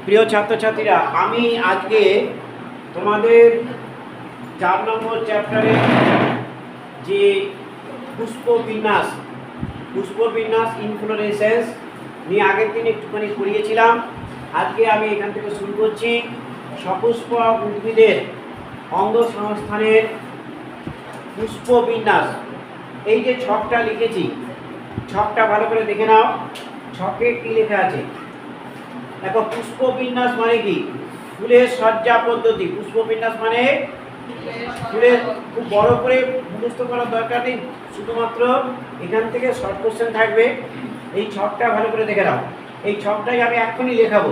প্রিয় ছাত্রছাত্রীরা, আমি আজকে তোমাদের 4 নম্বর চ্যাপ্টারে যে পুষ্পবিন্যাস ইনফ্লোরেসেন্স নিয়ে আগের দিন একটুখানি পড়িয়েছিলাম। আজকে আমি এখান থেকে শুরু করছি সপুষ্পক উদ্ভিদের অঙ্গ সংস্থানের পুষ্পবিন্যাস। এই যে ছকটা লিখেছি, ছকটা ভালো করে দেখে নাও। ছকে কি লেখা আছে দেখো। পুষ্পবিন্যাস মানে কি? ফুলের সজ্জা পদ্ধতি। পুষ্পবিন্যাস মানে ফুলের, খুব বড় করে মুখস্থ করার দরকার নেই, শুধুমাত্র এখান থেকে শর্ট কোশ্চেন থাকবে। এই ছকটা ভালো করে দেখে নাও। এই ছকটাই আমি এখনই লেখাবো।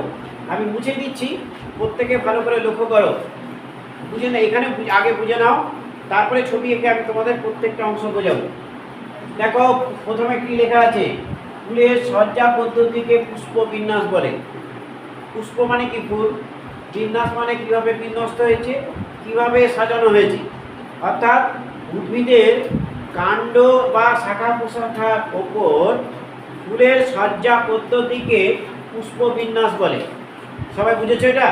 আমি মুছে দিচ্ছি, প্রত্যেকে ভালো করে লক্ষ্য করো, বুঝে না এখানে আগে বুঝে নাও, তারপরে ছবি এঁকে আমি তোমাদের প্রত্যেকটা অংশ বোঝাবো। দেখো প্রথমে কি লেখা আছে, ফুলের সজ্জা পদ্ধতিকে পুষ্পবিন্যাস বলে। পুষ্প মানে কি? ফুল। বিন্যাস মানে কিভাবে বিন্যস্ত হয়েছে, কিভাবে সাজানো হয়েছে। অর্থাৎ উদ্ভিদের কাণ্ড বা শাখা প্রশাখার ওপর ফুলের সজ্জা পদ্ধতিকে পুষ্পবিন্যাস বলে। সবাই বুঝেছো এটা?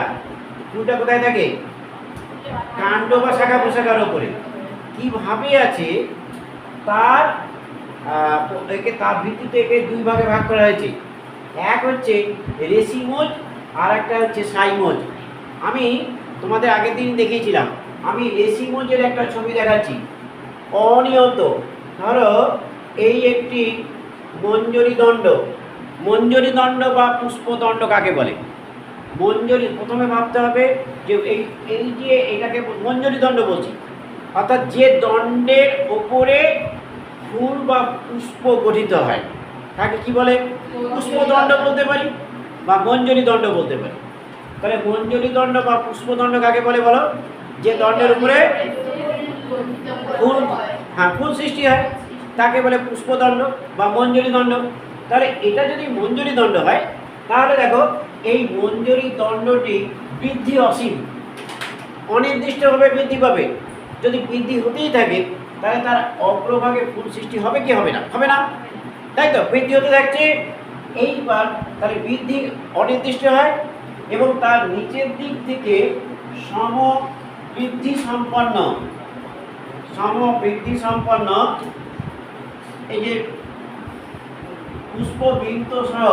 ফুলটা কোথায় থাকে? কাণ্ড বা শাখা প্রশাখার ওপরে কিভাবে আছে তার তার ভিত্তিতে একে দুই ভাগে ভাগ করা হয়েছে। এক হচ্ছে রেসিমোজ আর একটা হচ্ছে সাইমোজ। আমি তোমাদের আগের দিন দেখিয়েছিলাম। আমি রেসিমোজের একটা ছবি দেখাচ্ছি। অনিয়ত, ধরো এই একটি মঞ্জরি দণ্ড বা পুষ্পদণ্ড কাকে বলে? মঞ্জরি, প্রথমে ভাবতে হবে যে এই যে এটাকে মঞ্জরি দণ্ড বলছি, অর্থাৎ যে দণ্ডের ওপরে ফুল বা পুষ্প গঠিত হয় তাকে কি বলে? পুষ্পদণ্ড বলতে পারি বা মঞ্জরি দণ্ড বলতে পারি। তাহলে মঞ্জরি দণ্ড বা পুষ্পদণ্ড কাকে বলে বলো? যে দণ্ডের উপরে ফুল, ফুল সৃষ্টি হয় তাকে বলে পুষ্পদণ্ড বা মঞ্জরি দণ্ড। তাহলে এটা যদি মঞ্জরি দণ্ড হয়, তাহলে দেখো এই মঞ্জরি দণ্ডটি বৃদ্ধি অসীম, অনির্দিষ্টভাবে বৃদ্ধি পাবে। যদি বৃদ্ধি হতেই থাকে তাহলে তার অগ্রভাগে ফুল সৃষ্টি হবে কি হবে না? হবে না, তাই তো? বৃদ্ধি হতে থাকছে, এইবার তাহলে বৃদ্ধি অনির্দিষ্ট হয় এবং তার নিচের দিক থেকে সমবৃদ্ধি সম্পন্ন এই যে পুষ্পবৃন্ত সহ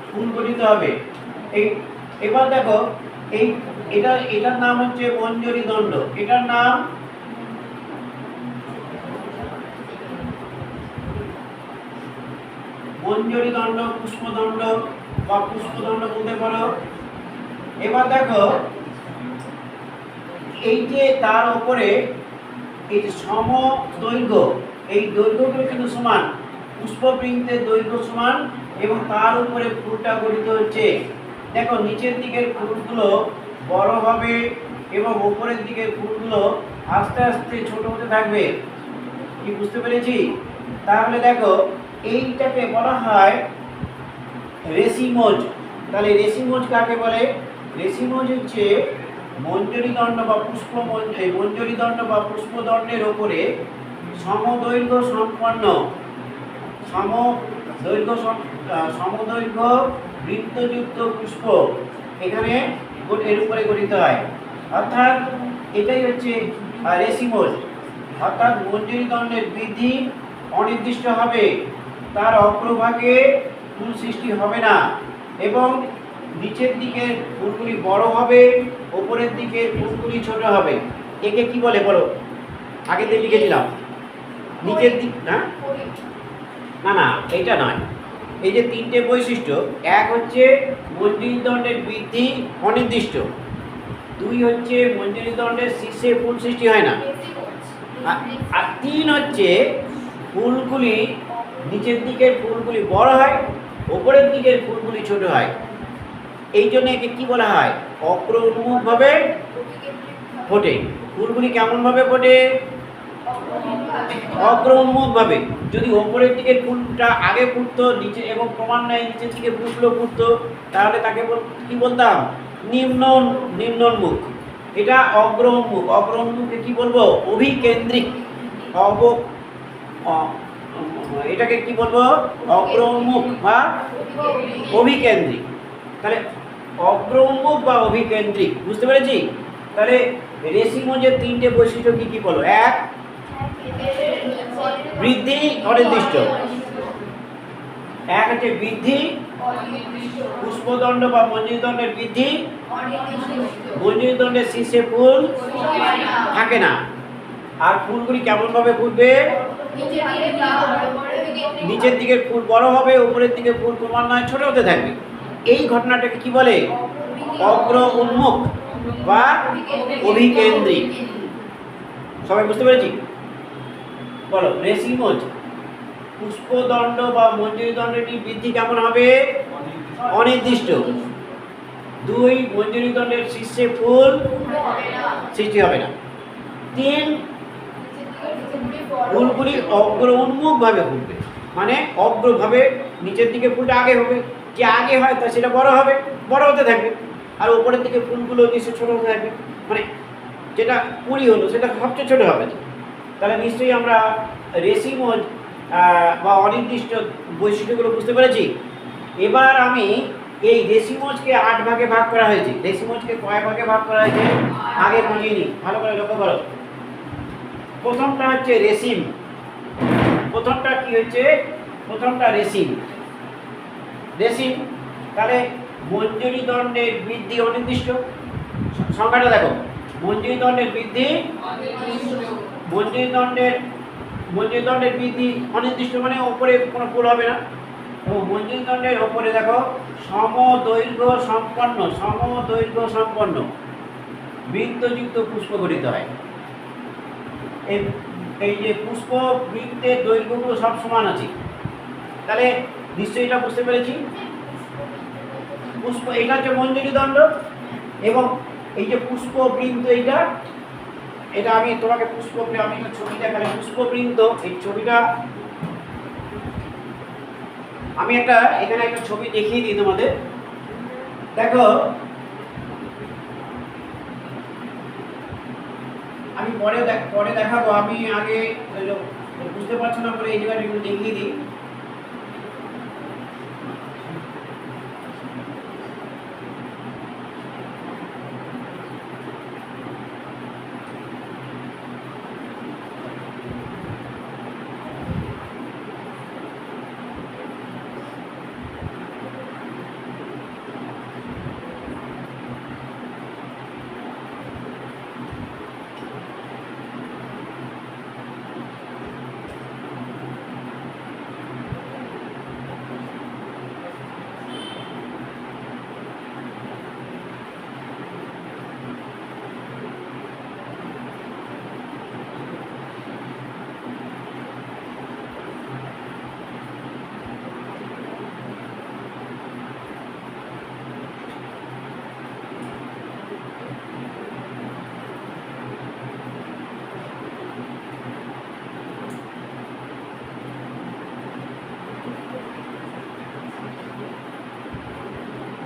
ফুল গঠিত হবে। এবার দেখো এটার নাম হচ্ছে মঞ্জরি দণ্ড। এটার নাম মঞ্জরি দণ্ড, পুষ্পদণ্ড বা পুষ্পদণ্ড বলতে পারো। এবার দেখো এই যে তার উপরে এই যে সম দৈর্ঘ্য, এই দৈর্ঘ্যগুলো কিন্তু সমান, পুষ্পবৃন্তের দৈর্ঘ্য সমান এবং তার উপরে ফুলটা গঠিত হচ্ছে। দেখো নিচের দিকের ফুলগুলো বড় হবে এবং উপরের দিকের ফুলগুলো আস্তে আস্তে ছোট হতে থাকবে। কি বুঝতে পেরেছি? তাহলে দেখো এইটাকে বলা হয় রেসিমোজ। তাহলে রেসিমোজ কাকে বলে? রেসিমোজ হচ্ছে মঞ্জরি দণ্ড বা পুষ্পদণ্ডের ওপরে সমদৈর্ঘ্য বৃত্তযুক্ত পুষ্প এখানে এর উপরে গঠিত হয়। অর্থাৎ এটাই হচ্ছে রেসিমোজ। অর্থাৎ মঞ্জরি দণ্ডের বৃদ্ধি অনির্দিষ্ট হবে, তার অগ্রভাগে ফুল সৃষ্টি হবে না এবং নিচের দিকের ফুলগুলি বড় হবে, উপরের দিকের ফুলগুলি ছোট হবে। একে কি বলে বলো? আগে দিয়ে লিখেছিলাম নিচের দিক, না না এইটা নয়। এই যে তিনটে বৈশিষ্ট্য, এক হচ্ছে মঞ্জরি দণ্ডের বৃদ্ধি অনির্দিষ্ট, দুই হচ্ছে মঞ্জরি দণ্ডের শীর্ষে ফুল সৃষ্টি হয় না, আর তিন হচ্ছে ফুলগুলি নিচের দিকের ফুলগুলি বড় হয়, ওপরের দিকের ফুলগুলি ছোট হয়। এই জন্য একে কি বলা হয়? অগ্র উন্মুখভাবে ফোটে। ফুলগুলি কেমনভাবে ফোটে? অগ্র উন্মুখভাবে। যদি ওপরের দিকের ফুলটা আগে ফুটতো নিচে এবং ক্রমান্বয়ে নিচের দিকে ফুলগুলো ফুটতো, তাহলে তাকে কি বলতাম? নিম্নোন্মুখ। এটা অগ্র উন্মুখ। অগ্র উন্মুখকে কি বলবো? অভিকেন্দ্রিক। এটাকে কি বলবো? অগ্র উন্মুখ বা অভিকেন্দ্রিক। তাহলে অগ্র উন্মুখ বা অভিকেন্দ্রিক। বুঝতে পেরেছি? তাহলে রেসিমোজের তিনটে বৈশিষ্ট্য কি কি বলো? এক, বৃদ্ধি অনির্দিষ্ট। এক হচ্ছে বৃদ্ধি, পুষ্পদণ্ড বা মঞ্জুরিদণ্ডের বৃদ্ধি, মঞ্জুরিদণ্ডের শীর্ষে ফুল থাকে না। আর ফুলগুলি কেমন ভাবে ফুটবে? নিচের দিকে ফুল বড় হবে, উপরের দিকে ফুল ক্রমান্বয়ে ছোট হতে থাকবে। এই ঘটনাটাকে কি বলে? অগ্র উন্মুখ বা অভিকেন্দ্রিক। সবাই বুঝতে পেরেছি? বলো, রেসিমোজ পুষ্পদণ্ড বা মঞ্জুরিদণ্ডটির বৃদ্ধি কেমন হবে? অনির্দিষ্ট। দুই, মঞ্জুরিদণ্ডের শীর্ষে ফুল সৃষ্টি হবে না। তিন, ফুলগুলি অগ্র উন্মুখ ভাবে ফুটবে, মানে অগ্রভাবে নিচের দিকে ফুলটা আগে হবে, যে আগে হয় তা সেটা বড় হবে, বড় হতে থাকবে। আর উপরের দিকে ফুলগুলো নিশ্চয়ই ছোট হতে থাকবে, মানে যেটা কুড়ি হলো সেটা সবচেয়ে ছোট হবে। তাহলে নিশ্চয়ই আমরা রেসিমোজ বা অনির্দিষ্ট বৈশিষ্ট্যগুলো বুঝতে পেরেছি। এবার আমি এই রেসিমোজকে 8 ভাগে ভাগ করা হয়েছে। রেসিমোজকে কয় ভাগে ভাগ করা হয়েছে আগে বুঝিয়ে নিই, ভালো করে লক্ষ্য করো। প্রথমটা হচ্ছে রেসিম। প্রথমটা কি হচ্ছে? প্রথমটা রেসিম। রেসিম তাহলে মঞ্জুরিদণ্ডের বৃদ্ধি অনির্দিষ্ট। সংখ্যাটা দেখো, মঞ্জুরিদণ্ডের বৃদ্ধি, মঞ্জুরিদণ্ডের বৃদ্ধি অনির্দিষ্ট, মানে ওপরে কোনো ফুল হবে না। এবং মঞ্জুরিদণ্ডের ওপরে দেখো সমদৈর্ঘ্য সম্পন্ন বৃত্তযুক্ত পুষ্প গঠিত হয়। এই যে পুষ্প বৃত্তের দৈর্ঘ্যগুলো সব সমান আছে। তাহলে নিশ্চয়ই এটা বুঝতে পেরেছি। পুষ্প, এটা হচ্ছে মঞ্জুরিদণ্ড, এবং এই যে পুষ্পবৃন্ত, এটা আমি তোমাকে আমি একটা ছবি দেখালে পুষ্পবৃন্ত, এই ছবিটা আমি এখানে একটা ছবি দেখিয়ে দিই তোমাদের। দেখো, আমি পরে দেখাবো। আমি আগে বুঝতে পারছো না বলে এই জায়গাটা একটু দেখিয়ে দিই।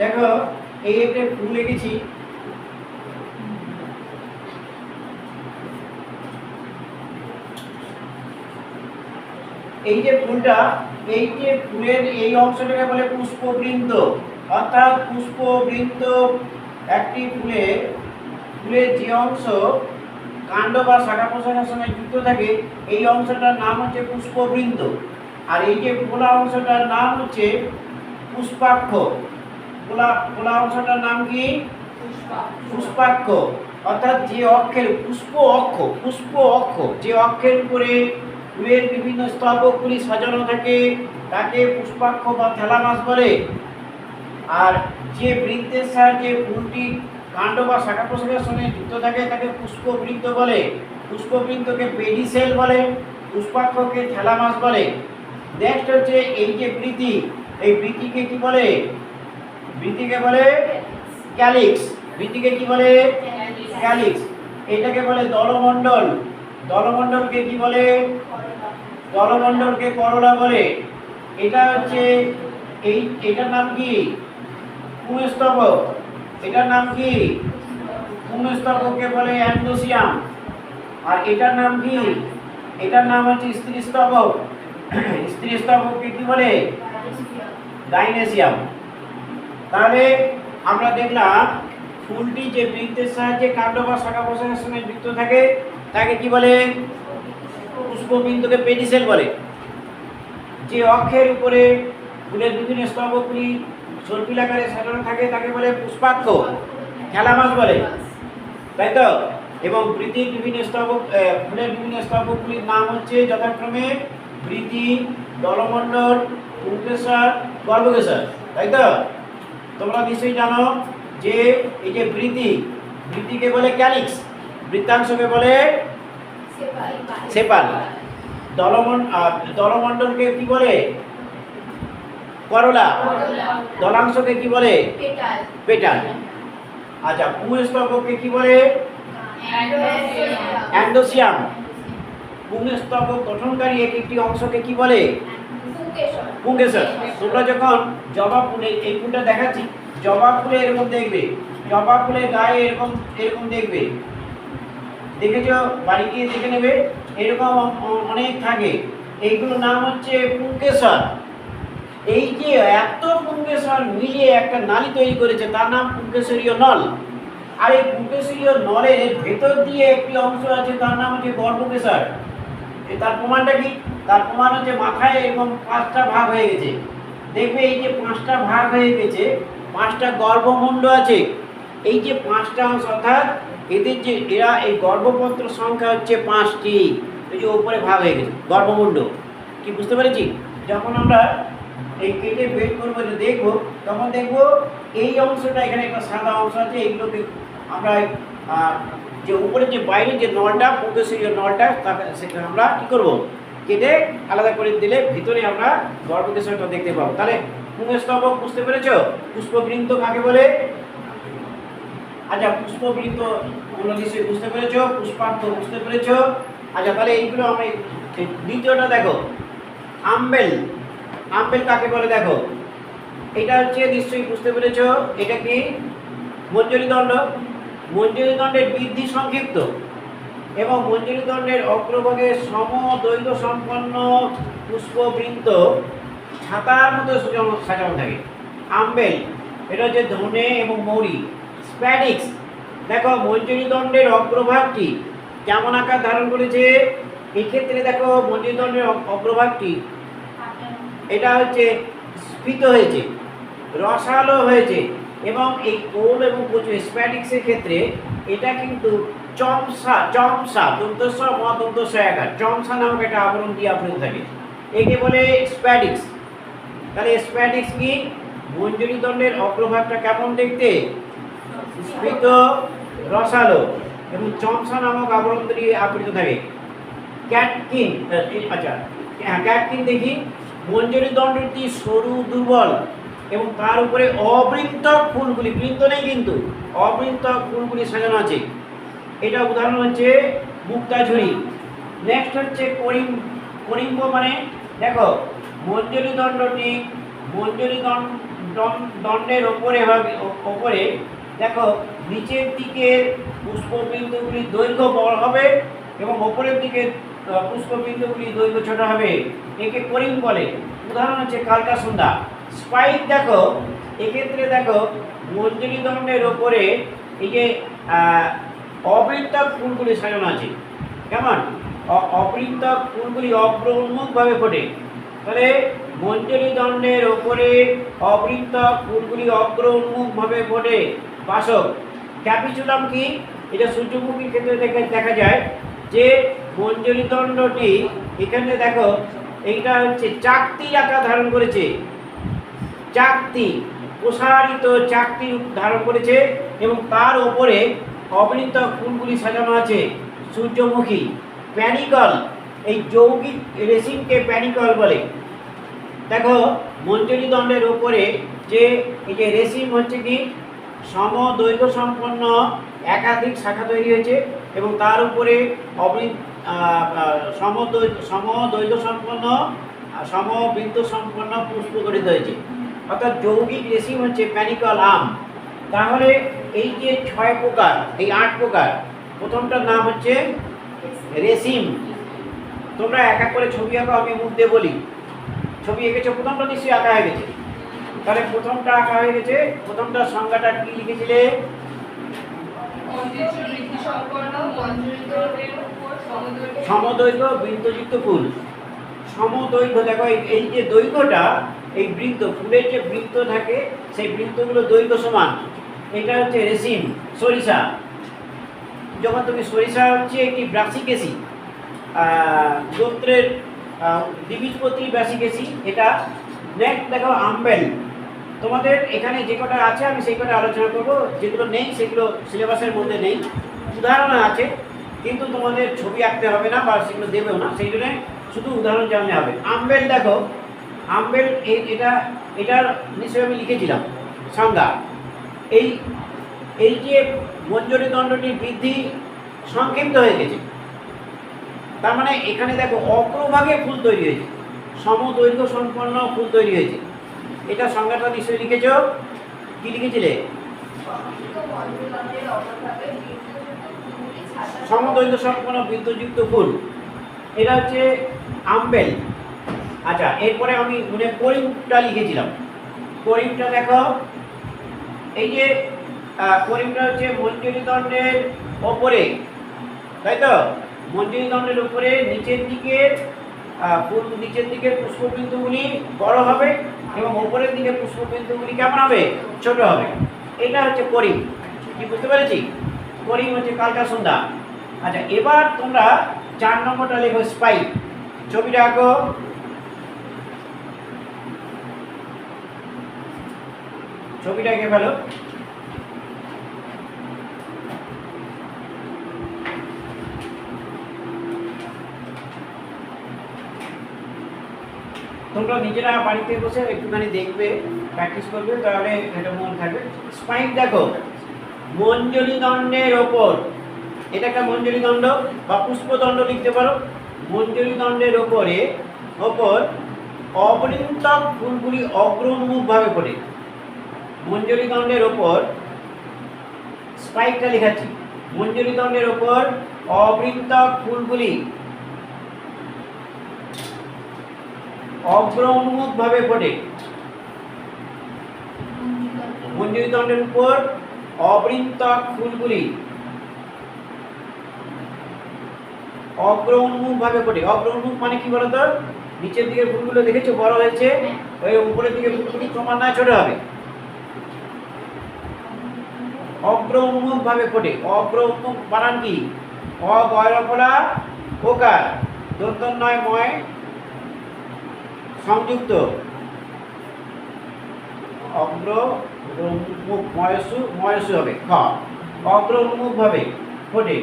দেখো, এই একটা ফুল এঁকেছি। এই যে ফুলটা, এই যে ফুলের এই অংশটাকে বলে পুষ্পবৃন্ত। অর্থাৎ পুষ্পবৃন্ত একটি ফুলের যে অংশ কাণ্ড বা শাখা প্রশাখার সঙ্গে যুক্ত থাকে, এই অংশটার নাম হচ্ছে পুষ্পবৃন্ত। আর এই যে ফোলা অংশটার নাম হচ্ছে পুষ্পাক্ষ। ফোলা অংশটার নাম কি? পুষ্পাক্ষ। অর্থাৎ যে অক্ষের পুষ্প অক্ষ, যে অক্ষের উপরে ফুলের বিভিন্ন স্তবকগুলি সাজানো থাকে তাকে পুষ্পাক্ষ বা থ্যালামাস বলে। আর যে বৃন্তের সাহায্যে ফুলটি কাণ্ড বা শাখা প্রশাখার সঙ্গে যুক্ত থাকে তাকে পুষ্পবৃন্ত বলে। পুষ্পবৃন্তকে পেডিসেল বলে, পুষ্পাক্ষকে থ্যালামাস বলে। নেক্সট হচ্ছে এই যে বৃতি, এই বৃতিকে কি বলে? বৃতিকে বলে ক্যালিক্স। বৃতিকে কি বলে? ক্যালিক্স। এটাকে বলে দলমণ্ডল। দলমণ্ডলকে কি বলে? দলমণ্ডলকে করোলা বলে। এটা হচ্ছে এটার নাম কি? পুংস্তবক। এটার নাম কি? পুংস্তবককে বলে অ্যান্ডোসিয়াম। আর এটার নাম কি? এটার নাম হচ্ছে স্ত্রীস্তবক। স্ত্রীস্তবককে কি বলে? গাইনেসিয়াম। তাহলে আমরা দেখলাম ফুলটি যে বৃত্তের সাহায্যে কাণ্ড বা শাখা প্রশাখার সঙ্গে যুক্ত থাকে তাকে কি বলে? পুষ্পবিন্দুকে পেডিসেল বলে। যে অক্ষের উপরে ফুলের বিভিন্ন স্তবকগুলি সর্পিল আকারে সাজানো থাকে তাকে বলে পুষ্পাক্ষ, খেলামাস বলে, তাই তো? এবং বৃতির বিভিন্ন স্তবক, ফুলের বিভিন্ন স্তবকগুলির নাম হচ্ছে যথাক্রমে বৃতি, দলমণ্ডল, পুংকেশর, গর্ভকেশর, তাই তো? তোমরা নিশ্চয়ই জানো যে এই যে বৃতিকে বলে ক্যালিক্স, বৃত্তাংশকে বলে সেপাল, দলমণ্ডলকে কি বলে? করলা, দলাংশকে কি বলে? পেটাল। আচ্ছা, পুংস্তবককে কি বলে? অ্যান্ডোসিয়াম। পুংস্তবক গঠনকারী একটি অংশকে কি বলে? পুংকেশর। তোমরা যখন জবা ফুলে, এই ফুলটা দেখাচ্ছি, জবা ফুলে এরকম দেখবে, জবা ফুলের গায়ে এরকম এরকম দেখবে, দেখেছো? বাড়ি গিয়ে দেখে নেবে, এরকম অনেক থাকে, এইগুলোর নাম হচ্ছে পুংকেশর। এই যে এত পুংকেশর মিলিয়ে একটা নালী তৈরি করেছে তার নাম পুংকেশরীয় নল। আর এই পুংকেশরীয় নলের ভেতর দিয়ে একটি অংশ আছে তার নাম হচ্ছে গর্ভকেশর। তার প্রমাণটা কি? তার প্রমাণ হচ্ছে মাথায় এরকম 5টা ভাগ হয়ে গেছে, দেখবে এই যে 5টা ভাগ হয়ে গেছে, 5টা গর্ভমুণ্ড আছে। এই যে 5টা অংশ, অর্থাৎ এদের যে এরা এই গর্ভপত্র সংখ্যা হচ্ছে 5টি, এই যে উপরে ভাগ হয়ে গেছে গর্ভমুণ্ড। কি বুঝতে পেরেছি? যখন আমরা এই কেটে বের করবো, দেখবো, তখন দেখবো এই অংশটা, এখানে একটা সাদা অংশ আছে, এইগুলোকে আমরা যে উপরে যে বাইরে যে নলটা, পুংকেশরীয় নলটা, তাকে সেখানে আমরা কি করবো? কেটে আলাদা করে দিলে ভিতরে আমরা গর্ভকেশরটা দেখতে পাবো। তাহলে পুংস্তবক বুঝতে পেরেছো? পুষ্পবৃন্ত কাকে বলে? আচ্ছা, পুষ্পবৃন্ত গুলো নিশ্চয়ই বুঝতে পেরেছো, পুষ্পার্থ বুঝতে পেরেছো। আচ্ছা, তাহলে এইগুলো আমরা দ্বিতীয়টা দেখো, আম্বেল। আম্বেল কাকে বলে দেখো, এটা হচ্ছে নিশ্চয়ই বুঝতে পেরেছো, এটা কি? মঞ্জরিদণ্ড। মঞ্জরিদণ্ডের বৃদ্ধি সংক্ষিপ্ত এবং মঞ্জরিদণ্ডের অগ্রভাগে সমদৈর্ঘ্য সম্পন্ন পুষ্পবৃন্ত ছাতার মতো সাজানো থাকে। আম্বেল, এটা হচ্ছে ধনে এবং মৌরি। স্প্যাডিক্স, দেখো মঞ্জরিদণ্ডের অগ্রভাগটি কেমন আকার ধারণ করেছে। এক্ষেত্রে দেখো মঞ্জরিদণ্ডের অগ্রভাগটি এটা হচ্ছে স্ফীত হয়েছে, রসালো হয়েছে, এবং এই কোল এবং কচু স্প্যাডিক্সের ক্ষেত্রে এটা কিন্তু চমসা দন্তস্ব মদন্তস্ব আকার, চমসা নামক একটা আবরণ দিয়ে আবৃত থাকে, একে বলে স্প্যাডিক্স। তাহলে স্প্যাডিক্স কি? মঞ্জরিদণ্ডের অগ্রভাগটা কেমন দেখতে? স্ফীত, রসালো এবং চমসা নামক আবরণ দিয়ে আবৃত থাকে। ক্যাটকিন, আচ্ছা হ্যাঁ, ক্যাটকিন দেখি। মঞ্জরিদণ্ডটি সরু, দুর্বল এবং তার উপরে অবৃন্তক ফুলগুলি, বৃন্ত নেই কিন্তু, অবৃন্তক ফুলগুলি সাজানো আছে। এটা উদাহরণ হচ্ছে মুক্তাঝুরি। নেক্সট হচ্ছে করিম্ব, মানে দেখো মঞ্জরিদণ্ডটি মঞ্জরিদণ্ডের ওপরে দেখো নিচের দিকে পুষ্পবিন্দুগুলির দৈর্ঘ্য বড় হবে এবং ওপরের দিকে পুষ্পবিন্দুগুলির দৈর্ঘ্য ছোট হবে, একে করিম বলে। উদাহরণ হচ্ছে কালকাসুন্দা। স্পাইক দেখো, এক্ষেত্রে দেখো মঞ্জরিদণ্ডের ওপরে এই যে অবৃন্তক ফুলগুলি সাজানো আছে, কেমন? অবৃন্তক ফুলগুলি অগ্র উন্মুখভাবে ফোটে। তাহলে মঞ্জরিদণ্ডের ওপরে অবৃন্তক ফুলগুলি অগ্র উন্মুখভাবে ফোটে। বাসক। ক্যাপিচুলাম কি? এটা সূর্যমুখীর ক্ষেত্রে দেখা যায় যে মঞ্জরিদণ্ডটি এখানে দেখো এইটা হচ্ছে চাকতির আকার ধারণ করেছে, চাকতি, প্রসারিত চাকতি ধারণ করেছে এবং তার ওপরে অবৃন্তক ফুলগুলি সাজানো আছে। সূর্যমুখী। প্যানিকল, এই যৌগিক রেশিমকে প্যানিকল বলে। দেখো মঞ্জরিদণ্ডের ওপরে যে এই যে রেশিম হচ্ছে কি, সমদৈর্ঘ্য সম্পন্ন একাধিক শাখা তৈরি হয়েছে এবং তার উপরে সমদৈর্ঘ্য সম্পন্ন সমবৃন্ত সম্পন্ন পুষ্প গঠিত হয়েছে, অর্থাৎ যৌগিক রেশিম হচ্ছে প্যানিকল আম। তাহলে এই যে 6 প্রকার, এই 8 প্রকার, প্রথমটার নাম হচ্ছে রেশিম। তোমরা এক এক করে ছবি আঁকো, আমি মুখ দিয়ে বলি। ছবি এঁকেছো, প্রথমটা নিশ্চয়ই আঁকা হয়ে গেছে, তাহলে প্রথমটা আঁকা হয়ে গেছে। প্রথমটা সংজ্ঞাটা কি লিখেছিলে? সমদৈর্ঘ্য বৃন্তযুক্ত ফুল। সমদৈর্ঘ্য দেখো, এই যে দৈর্ঘ্যটা, এই বৃন্ত, ফুলের যে বৃন্ত থাকে সেই বৃন্তগুলো দৈর্ঘ্য সমান। এটা হচ্ছে রেসিম, সরিষা। যখন তুমি সরিষা হচ্ছে একটি ব্রাসিকেসি, গোত্রের দ্বিবীজপত্রী ব্রাসিকেসি। এটা নেক্সট দেখো আম্বেল। তোমাদের এখানে যে কটা আছে আমি সেই কটা আলোচনা করবো, যেগুলো নেই সেগুলো সিলেবাসের মধ্যে নেই, উদাহরণ আছে কিন্তু তোমাদের ছবি আঁকতে হবে না বা সেগুলো দেবেও না, সেই জন্য শুধু উদাহরণ জানলে হবে। আম্বেল দেখো, আম্বেল এটার নিশ্চয়ই আমি লিখেছিলাম সংজ্ঞা। এই যে মঞ্জরি দণ্ডটির বৃদ্ধি সংক্ষিপ্ত হয়ে গেছে, তার মানে এখানে দেখো অগ্রভাগে ফুল তৈরি হয়েছে, সমদৈর্ঘ্য সম্পন্ন ফুল তৈরি হয়েছে। এটা সংজ্ঞাটা নিশ্চয়ই লিখেছ। কি লিখেছিলে? সমদৈর্ঘ্য সম্পন্ন বৃন্তযুক্ত ফুল, এটা হচ্ছে আম্বেল। আচ্ছা, এরপরে আমি করিমটা লিখেছিলাম। করিমটা দেখো, এই যে করিমটা হচ্ছে মঞ্জরি দণ্ডের ওপরে, তাই তো? মঞ্জরি দণ্ডের উপরে নিচের দিকের পুষ্পবিন্দুগুলি বড় হবে এবং উপরের দিকে পুষ্পবিন্দুগুলি কেমন হবে? ছোট হবে। এটা হচ্ছে করিম। কি বুঝতে পেরেছি? করিম হচ্ছে কালকা সন্ধ্যা। আচ্ছা, এবার তোমরা 4 নম্বরটা লেখো, স্পাইক। ছবিটা আঁকো। ছবিটা এঁকে ফেলো। তোমরা নিজেরা বাড়িতে বসে একটুখানি দেখবে, প্র্যাকটিস করবে, তাহলে এটা মনে থাকবে। স্পাইক দেখো, মঞ্জরি দণ্ডের ওপর, এটা একটা মঞ্জরি দণ্ড বা পুষ্পদণ্ড লিখতে পারো। মঞ্জরি দণ্ডের ওপর অবৃন্তক ফুলগুলি অগ্রোন্মুখভাবে পড়ে। মঞ্জরি দণ্ডের ওপর, স্পাইকটা লেখাচ্ছি, মঞ্জরি দণ্ডের ওপর অবৃন্তক ফুলগুলি অগ্রোন্মুখভাবে পড়ে। মঞ্জরি দণ্ডের উপর অবৃন্তক ফুলগুলি অগ্রোন্মুখভাবে পড়ে। অগ্রোন্মুখ মানে কি বলতো? নিচের দিকের ফুলগুলো দেখেছো বড় হয়েছে, ওই উপরের দিকে ফুলগুলি ক্রমান্বয়ে ছোট হবে। অগ্রোন্মুখভাবে পড়ে। অগ্রোন্মুখ বানান কি? অ বয়রফলা ওকার, দন্তন্বয় ময় সংযুক্ত, অগ্রোন্মুখ ময়সু হবে খ। অগ্রোন্মুখভাবে ফোটে।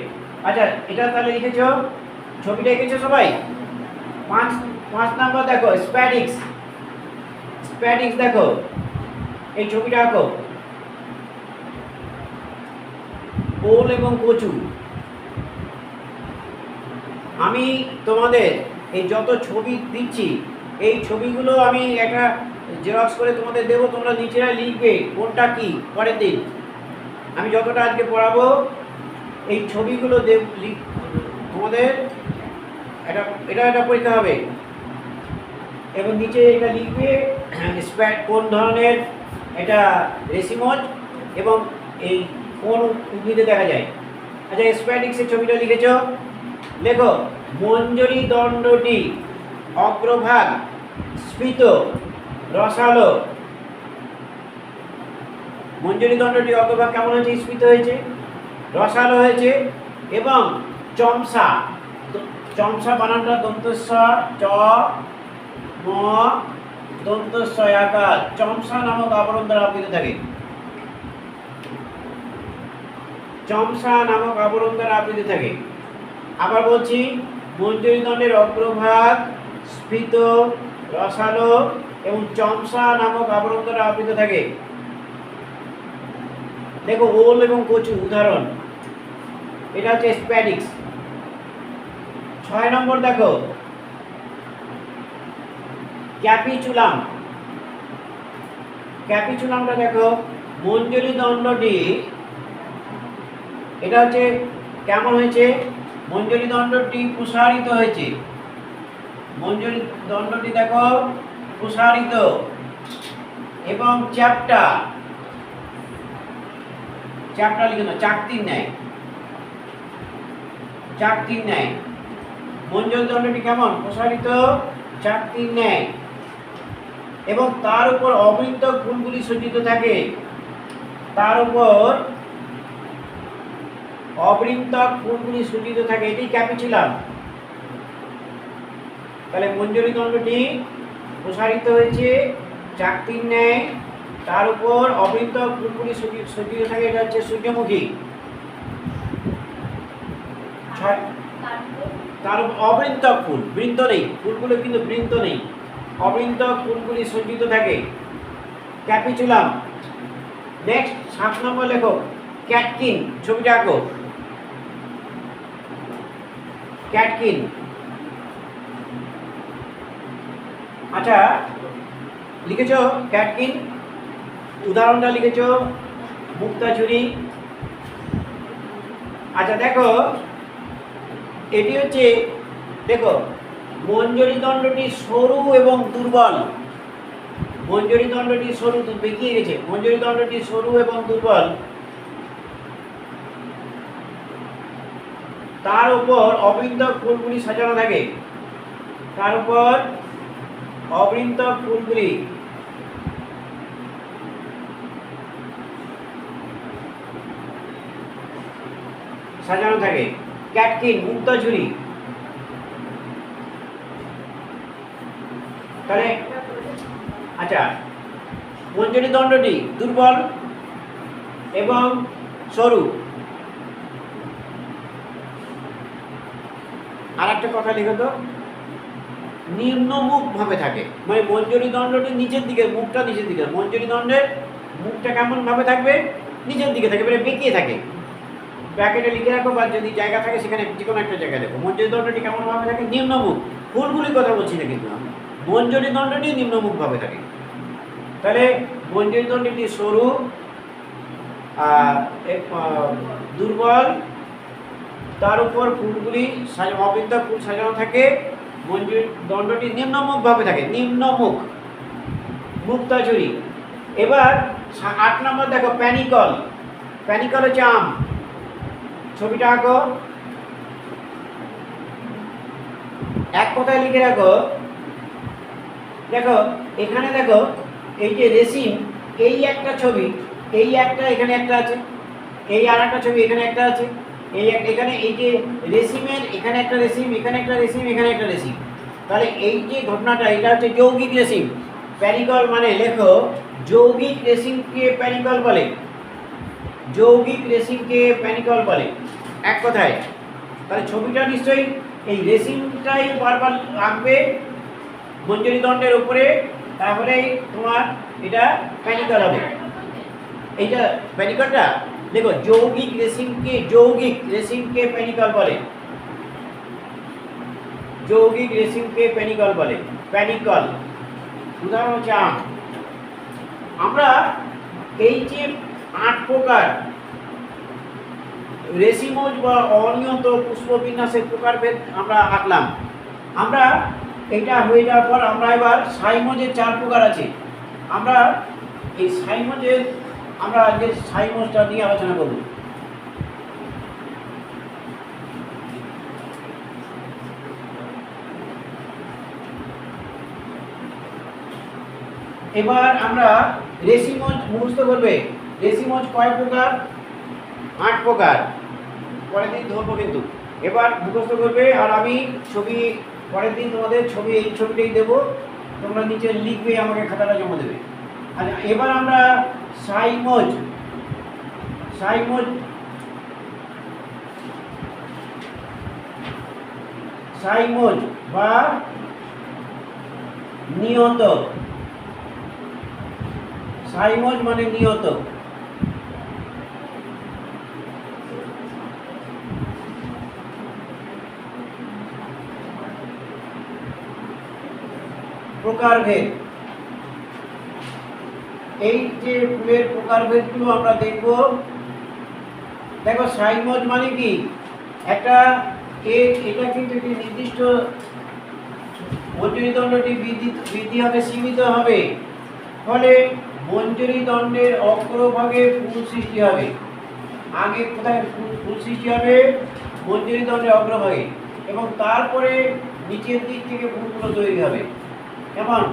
আচ্ছা, এটা তাহলে লিখেছ, ছবিটা এঁকেছো সবাই? 5 নম্বর দেখো, স্প্যাডিক্স। স্প্যাডিক্স দেখো, এই ছবিটা আঁকো। ওল এবং কচু। আমি তোমাদের এই যত ছবি দিচ্ছি, এই ছবিগুলো আমি একটা জেরক্স করে তোমাদের দেবো, তোমরা নিজেরা লিখবে কোনটা কি পরের দিন। আমি যতটা আজকে পড়াবো এই ছবিগুলো তোমাদের এটা পরীক্ষা হবে এবং নিচে এটা লিখবে কোন ধরনের এটা রেসিমজ এবং এই কোন উদ্ভিদে দেখা যায়। আচ্ছা, স্প্যাডিক্সের ছবিটা লিখেছ, লেখো মঞ্জরি দণ্ডটি অগ্রভাগ স্ফীত রসালো। মঞ্জরি দণ্ডটি অগ্রভাগ কেমন হয়েছে? স্ফীত হয়েছে, রসালো হয়েছে এবং চমসা। চমসা বানানটা দন্তস্ব চ ম দন্তস্ব আকার, চমসা নামক আবরণ দ্বারা আবৃত থাকে। চমসা নামক আবরণ দ্বারা আবৃত থাকে। আবার বলছি, মঞ্জরি দণ্ডের অগ্রভাগ স্ফীত রসালো এবং চমসা নামক আবরণ দ্বারা আবৃত থাকে। দেখো, ওল এবং কচু উদাহরণ। এটা হচ্ছে স্প্যাডিক্স। 6 নম্বর দেখো, ক্যাপিচুলাম। ক্যাপিচুলামটা দেখো, মঞ্জরি দণ্ডটি, এটা হচ্ছে কেমন হয়েছে? মঞ্জরি দণ্ডটি প্রসারিত হয়েছে। মঞ্জরি দণ্ডটি দেখো প্রসারিত। এবং চ্যাপ্টা, চ্যাপ্টা লিখে নাও, চাকতির ন্যায়, চাকতির ন্যায়। মঞ্জুরি দণ্ডটি কেমন? প্রসারিত চাকতির ন্যায় এবং তার উপর অবৃত ফুলগুলি সজ্জিত থাকে, তার উপর অবৃন্তক ফুলগুলি সজ্জিত থাকে, এটি ক্যাপিচুলাম। তাহলে মঞ্জুরি দণ্ডটি প্রসারিত হয়েছে চাকতির ন্যায়, তার উপর অবৃন্তক ফুলগুলি সজ্জিত থাকে, এটা হচ্ছে সূর্যমুখী। তার অবৃন্তক ফুল, বৃন্ত নেই, ফুলগুলো কিন্তু বৃন্ত নেই, অবৃন্তক ফুলগুলি সজ্জিত থাকে, ক্যাপিচুলাম। নেক্সট 7 নম্বর লেখো, ক্যাটকিন, ছবিটা আঁকো। ক্যাটকিন, আচ্ছা লিখেছো ক্যাটকিন, উদাহরণটা লিখেছো মুক্তাঝুরি। আচ্ছা দেখো, এটি হচ্ছে, দেখো মঞ্জরি দণ্ডটি সরু এবং দুর্বল, মঞ্জরি দণ্ডটি সরু, বেঁকিয়ে গেছে, মঞ্জরি দণ্ডটি সরু এবং দুর্বল, তার উপর অবৃন্তক ফুলগুলি সাজানো থাকে, তার উপর অবৃন্তক ফুলগুলি সাজানো থাকে। ক্যাটকিন, মুক্তাঝুরি। তাহলে আচ্ছা, মঞ্জরি দণ্ডটি দুর্বল এবং সরু। আর একটা কথা লিখো তো, নিম্নমুখ ভাবে থাকে, মানে মঞ্জরি দণ্ডটি নিচের দিকে, মুখটা নিচের দিকে, মঞ্জরি দণ্ডের মুখটা কেমন ভাবে থাকবে? নিচের দিকে থাকে, মানে বেঁকিয়ে থাকে। ব্র্যাকেটে লিখে রাখো বা যদি জায়গা থাকে সেখানে যে কোনো একটা জায়গায় দেখো, মঞ্জরি দণ্ডটি কেমন ভাবে থাকে? নিম্নমুখ। ফুলগুলির কথা বলছি না কিন্তু আমি, মঞ্জরি দণ্ডটি নিম্নমুখ ভাবে থাকে। তাহলে মঞ্জরি দণ্ডটি সরু, দুর্বল, তার উপর ফুলগুলি অবৃন্তক ফুল সাজানো থাকে, মঞ্জুরি দণ্ডটি নিম্নমুখ ভাবে থাকে, নিম্নমুখ, মুক্তাঝুরি। এবার 8 নম্বর দেখো, প্যানিকল। প্যানিকল হচ্ছে আম, ছবিটা আঁকো। এক কথায় লিখে রাখো, দেখো এখানে দেখো, এই যে রেসিম, এই একটা ছবি, এই একটা এখানে একটা আছে, এই আর একটা ছবি এখানে একটা আছে, এই এখানে এই যে রেসিমের, এখানে একটা রেসিম, এখানে একটা রেসিম, এখানে একটা রেসিম। তাহলে এই যে ঘটনাটা, এটা হচ্ছে যৌগিক রেসিম। প্যানিকল মানে লেখো, যৌগিক রেসিমকে প্যানিকল বলে, যৌগিক রেসিমকে প্যানিকল বলে, এক কথায়। তাহলে ছবিটা নিশ্চয়ই এই রেসিমটাই বারবার আঁকবে মঞ্জরি দণ্ডের উপরে, তারপরে তোমার এটা প্যানিকল হবে। এইটা প্যানিকলটা দেখো, যৌগিক রেসিমকে প্যানিকল বলে, যৌগিক রেসিমকে প্যানিকল বলে, প্যানিকল। উদাহরণ হচ্ছে আম। আমরা এই যে 8 প্রকার রেসিমোজ বা অনিয়ত পুষ্পবিন্যাসের প্রকারভেদ আমরা আঁকলাম। আমরা এটা হয়ে যাওয়ার পর আমরা এবার সাইমোজের 4 প্রকার আছে। আমরা এই সাইমোজের, আমরা যে সাইমোজটা নিয়ে আলোচনা করব। এবার আমরা রেসিমোজ মুখস্থ করবে। রেসিমোজ কয় প্রকার? 8 প্রকার। পরের দিন ধরবো কিন্তু, এবার মুখস্থ করবে। আর আমি ছবি পরের দিন তোমাদের ছবি, এই ছবিটাই দেবো, তোমরা নিচে লিখবে, আমাকে খাতাটা জমা দেবে। আচ্ছা, এবার আমরা সাইমোজ, সাইমোজ সাইমোজ বা নিয়ত, সাইমোজ মানে নিয়ত। প্রকারভেদ, এই যে ফুলের প্রকারভেদগুলো আমরা দেখব। দেখো সাইমোজ মানে কি, একটা এটা কিন্তু একটি নির্দিষ্ট মঞ্জরি দণ্ডটি বৃদ্ধি হবে, সীমিত হবে। ফলে মঞ্জরি দণ্ডের অগ্রভাগে ফুল সৃষ্টি হবে। আগে কোথায় ফুল সৃষ্টি হবে? মঞ্জরি দণ্ডের অগ্রভাগে, এবং তারপরে নিচের দিক থেকে ফুলগুলো তৈরি হবে। কেমন?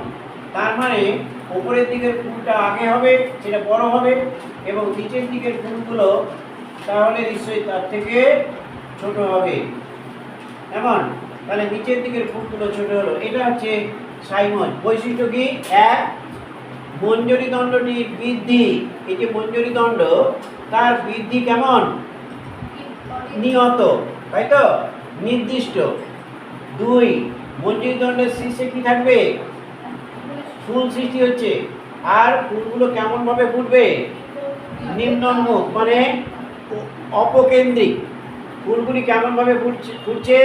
তার মানে উপরের দিকের ফুলটা আগে হবে, সেটা বড় হবে, এবং নিচের দিকের ফুলগুলো তাহলে নিশ্চয়ই তার থেকে ছোট হবে। কেমন? তাহলে নিচের দিকের ফুলগুলো ছোট হলো। এটা হচ্ছে সাইমন। বৈশিষ্ট্য কি? এক, মঞ্জরি দণ্ডটির বৃদ্ধি, এই যে মঞ্জরি দণ্ড, তার বৃদ্ধি কেমন? নিয়ত, তাই তো, নির্দিষ্ট। দুই, মঞ্জরি দণ্ডের শীর্ষে কি থাকবে? ফুল সৃষ্টি হচ্ছে। আর ফুলগুলো কেমন ভাবে ফুটবে? নিম্নোন্মুখ, মানে অপকেন্দ্রিক। ফুলগুলি কেমন ভাবে ফুটছে?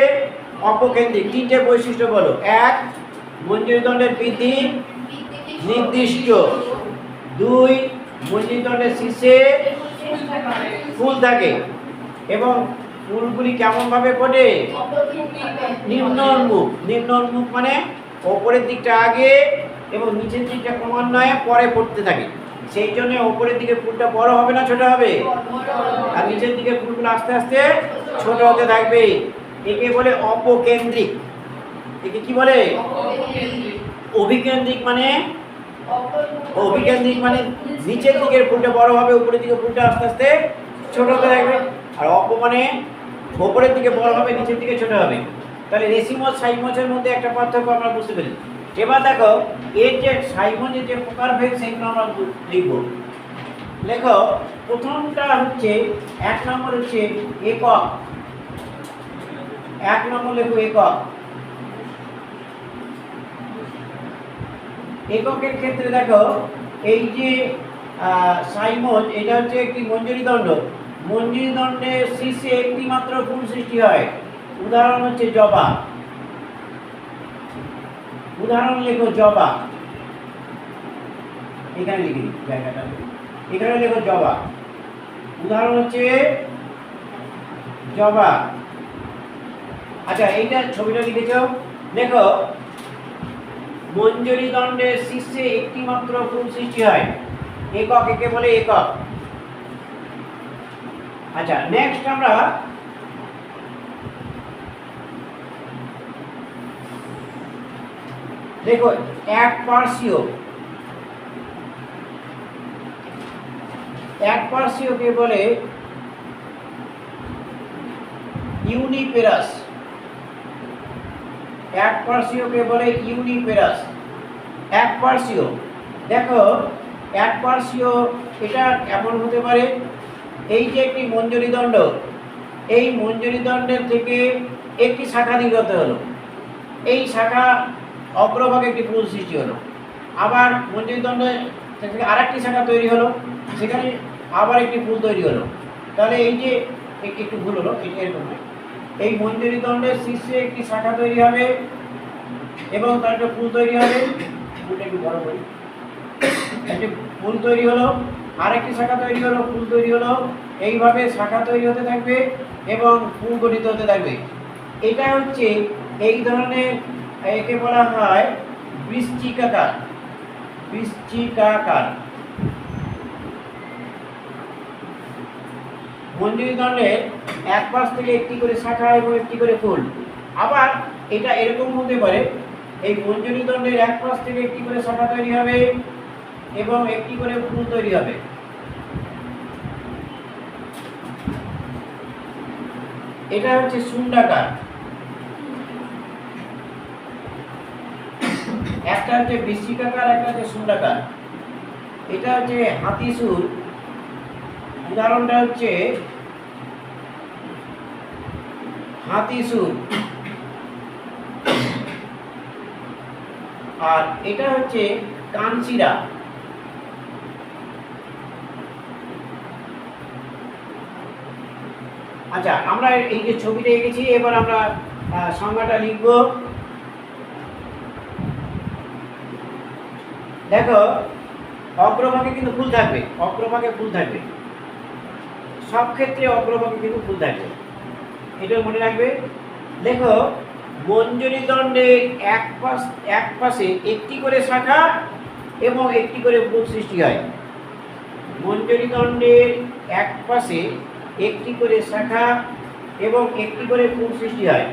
অপকেন্দ্রিক। তিনটে বৈশিষ্ট্য বলো। এক, মঞ্জরি দণ্ডের বৃদ্ধি নির্দিষ্ট। দুই, মঞ্জরি দণ্ডের শীর্ষে ফুল থাকে, এবং ফুলগুলি কেমন ভাবে ফোটে? নিম্নোন্মুখ। নিম্নোন্মুখ মানে ওপরের দিকটা আগে এবং নিচের দিকটা ক্রমান্বয়ে পরে পড়তে থাকে। সেই জন্য ওপরের দিকে ফুলটা বড় হবে না ছোট হবে? আর নিচের দিকে ফুলগুলো আস্তে আস্তে ছোট হতে থাকবে। একে বলে অপকেন্দ্রিক। একে কি বলে? অভিকেন্দ্রিক। মানে অভিকেন্দ্রিক মানে নিচের দিকের ফুলটা বড় হবে, উপরের দিকে ফুলটা আস্তে আস্তে ছোট হতে থাকবে। আর অপ মানে ওপরের দিকে বড় হবে, নিচের দিকে ছোট হবে। তাহলে রেসিমস সাইমসের মধ্যে একটা পার্থক্য আমরা বুঝতে পেরেছি। এবার দেখো এর যে সাইমনের যে প্রকারভেদ সেগুলো আমরা লিখব। লেখো, প্রথমটা হচ্ছে 1 নম্বর হচ্ছে একক। 1 নম্বর লেখো একক। এককের ক্ষেত্রে দেখো, এই যে সাইমন, এটা হচ্ছে একটি মঞ্জরি দণ্ড। মঞ্জরি দণ্ডের শীর্ষে একটি মাত্র ফুল সৃষ্টি হয়। উদাহরণ হচ্ছে জবা। উদাহরণ লেখো জবা। এখানে লিখে দিই জায়গাটা, এখানে লেখো জবা। উদাহরণ হচ্ছে জবা। আচ্ছা, এইটা ছবিটা লিখেছ। দেখো, মঞ্জরি দণ্ডের শীর্ষে একটি মাত্র ফুল সৃষ্টি হয়। একক, একে বলে একক। আচ্ছা, নেক্সট আমরা দেখো একপার্শ্বীয়। একপার্শ্বীয়কে বলে ইউনিপেরাস। একপার্শ্বীয়কে বলে ইউনিপেরাস। একপার্শ্বীয়, দেখো একপার্শ্বীয় এটা কেমন হতে পারে? এই যে একটি মঞ্জরি দণ্ড, এই মঞ্জরি দণ্ডের থেকে একটি শাখা নির্গত হলো। এই শাখা অগ্রভাগে একটি ফুল সৃষ্টি হলো। আবার মঞ্জরি দণ্ডের থেকে আরেকটি শাখা তৈরি হলো, সেখানে আবার একটি ফুল তৈরি হলো। তাহলে এই যে একটু ভুল হলো, এটা এরকম নয়। এই মঞ্জরি দণ্ডের শীর্ষে একটি শাখা তৈরি হবে এবং তার একটা ফুল তৈরি হবে। ফুলটা একটু বড় করি। একটি ফুল তৈরি হলো, আরেকটি শাখা তৈরি হলো, ফুল তৈরি হলো। এইভাবে শাখা তৈরি হতে থাকবে এবং ফুল গঠিত হতে থাকবে। এটা হচ্ছে এই ধরনের, একে বলা হয় বৃশ্চিকাকার। বৃশ্চিকাকার মঞ্জরি দণ্ডের এক পাশ থেকে একটি করে শাখা এবং একটি করে ফুল। আবার এটা এরকম হতে পারে, এই মঞ্জরি দণ্ডের এক পাশ থেকে একটি করে শাখা তৈরি হবে এবং একটি করে ফুল তৈরি হবে। এটা হচ্ছে শুন্ডাকার। একটা হচ্ছে বৃশ্চিকাকার, একটা হচ্ছে শুন্ডাকার। এটা হচ্ছে হাতিসুর। উদাহরণটা হচ্ছে হাতিসুর। আর এটা হচ্ছে কাঞ্চিরা। আচ্ছা, আমরা এই যে ছবিটা এঁকেছি, এবার আমরা সংজ্ঞাটা লিখব। দেখো, অগ্রভাগে কিন্তু ফুল থাকবে, অগ্রভাগে ফুল থাকবে, সব ক্ষেত্রে অগ্রভাগে কিন্তু ফুল থাকবে, এটা মনে রাখবে। দেখো, মঞ্জরি দণ্ডের এক পাশে একটি করে শাখা এবং একটি করে পুল সৃষ্টি হয়। মঞ্জরি দণ্ডের এক পাশে একটি করে শাখা এবং একটি করে পুল সৃষ্টি হয়।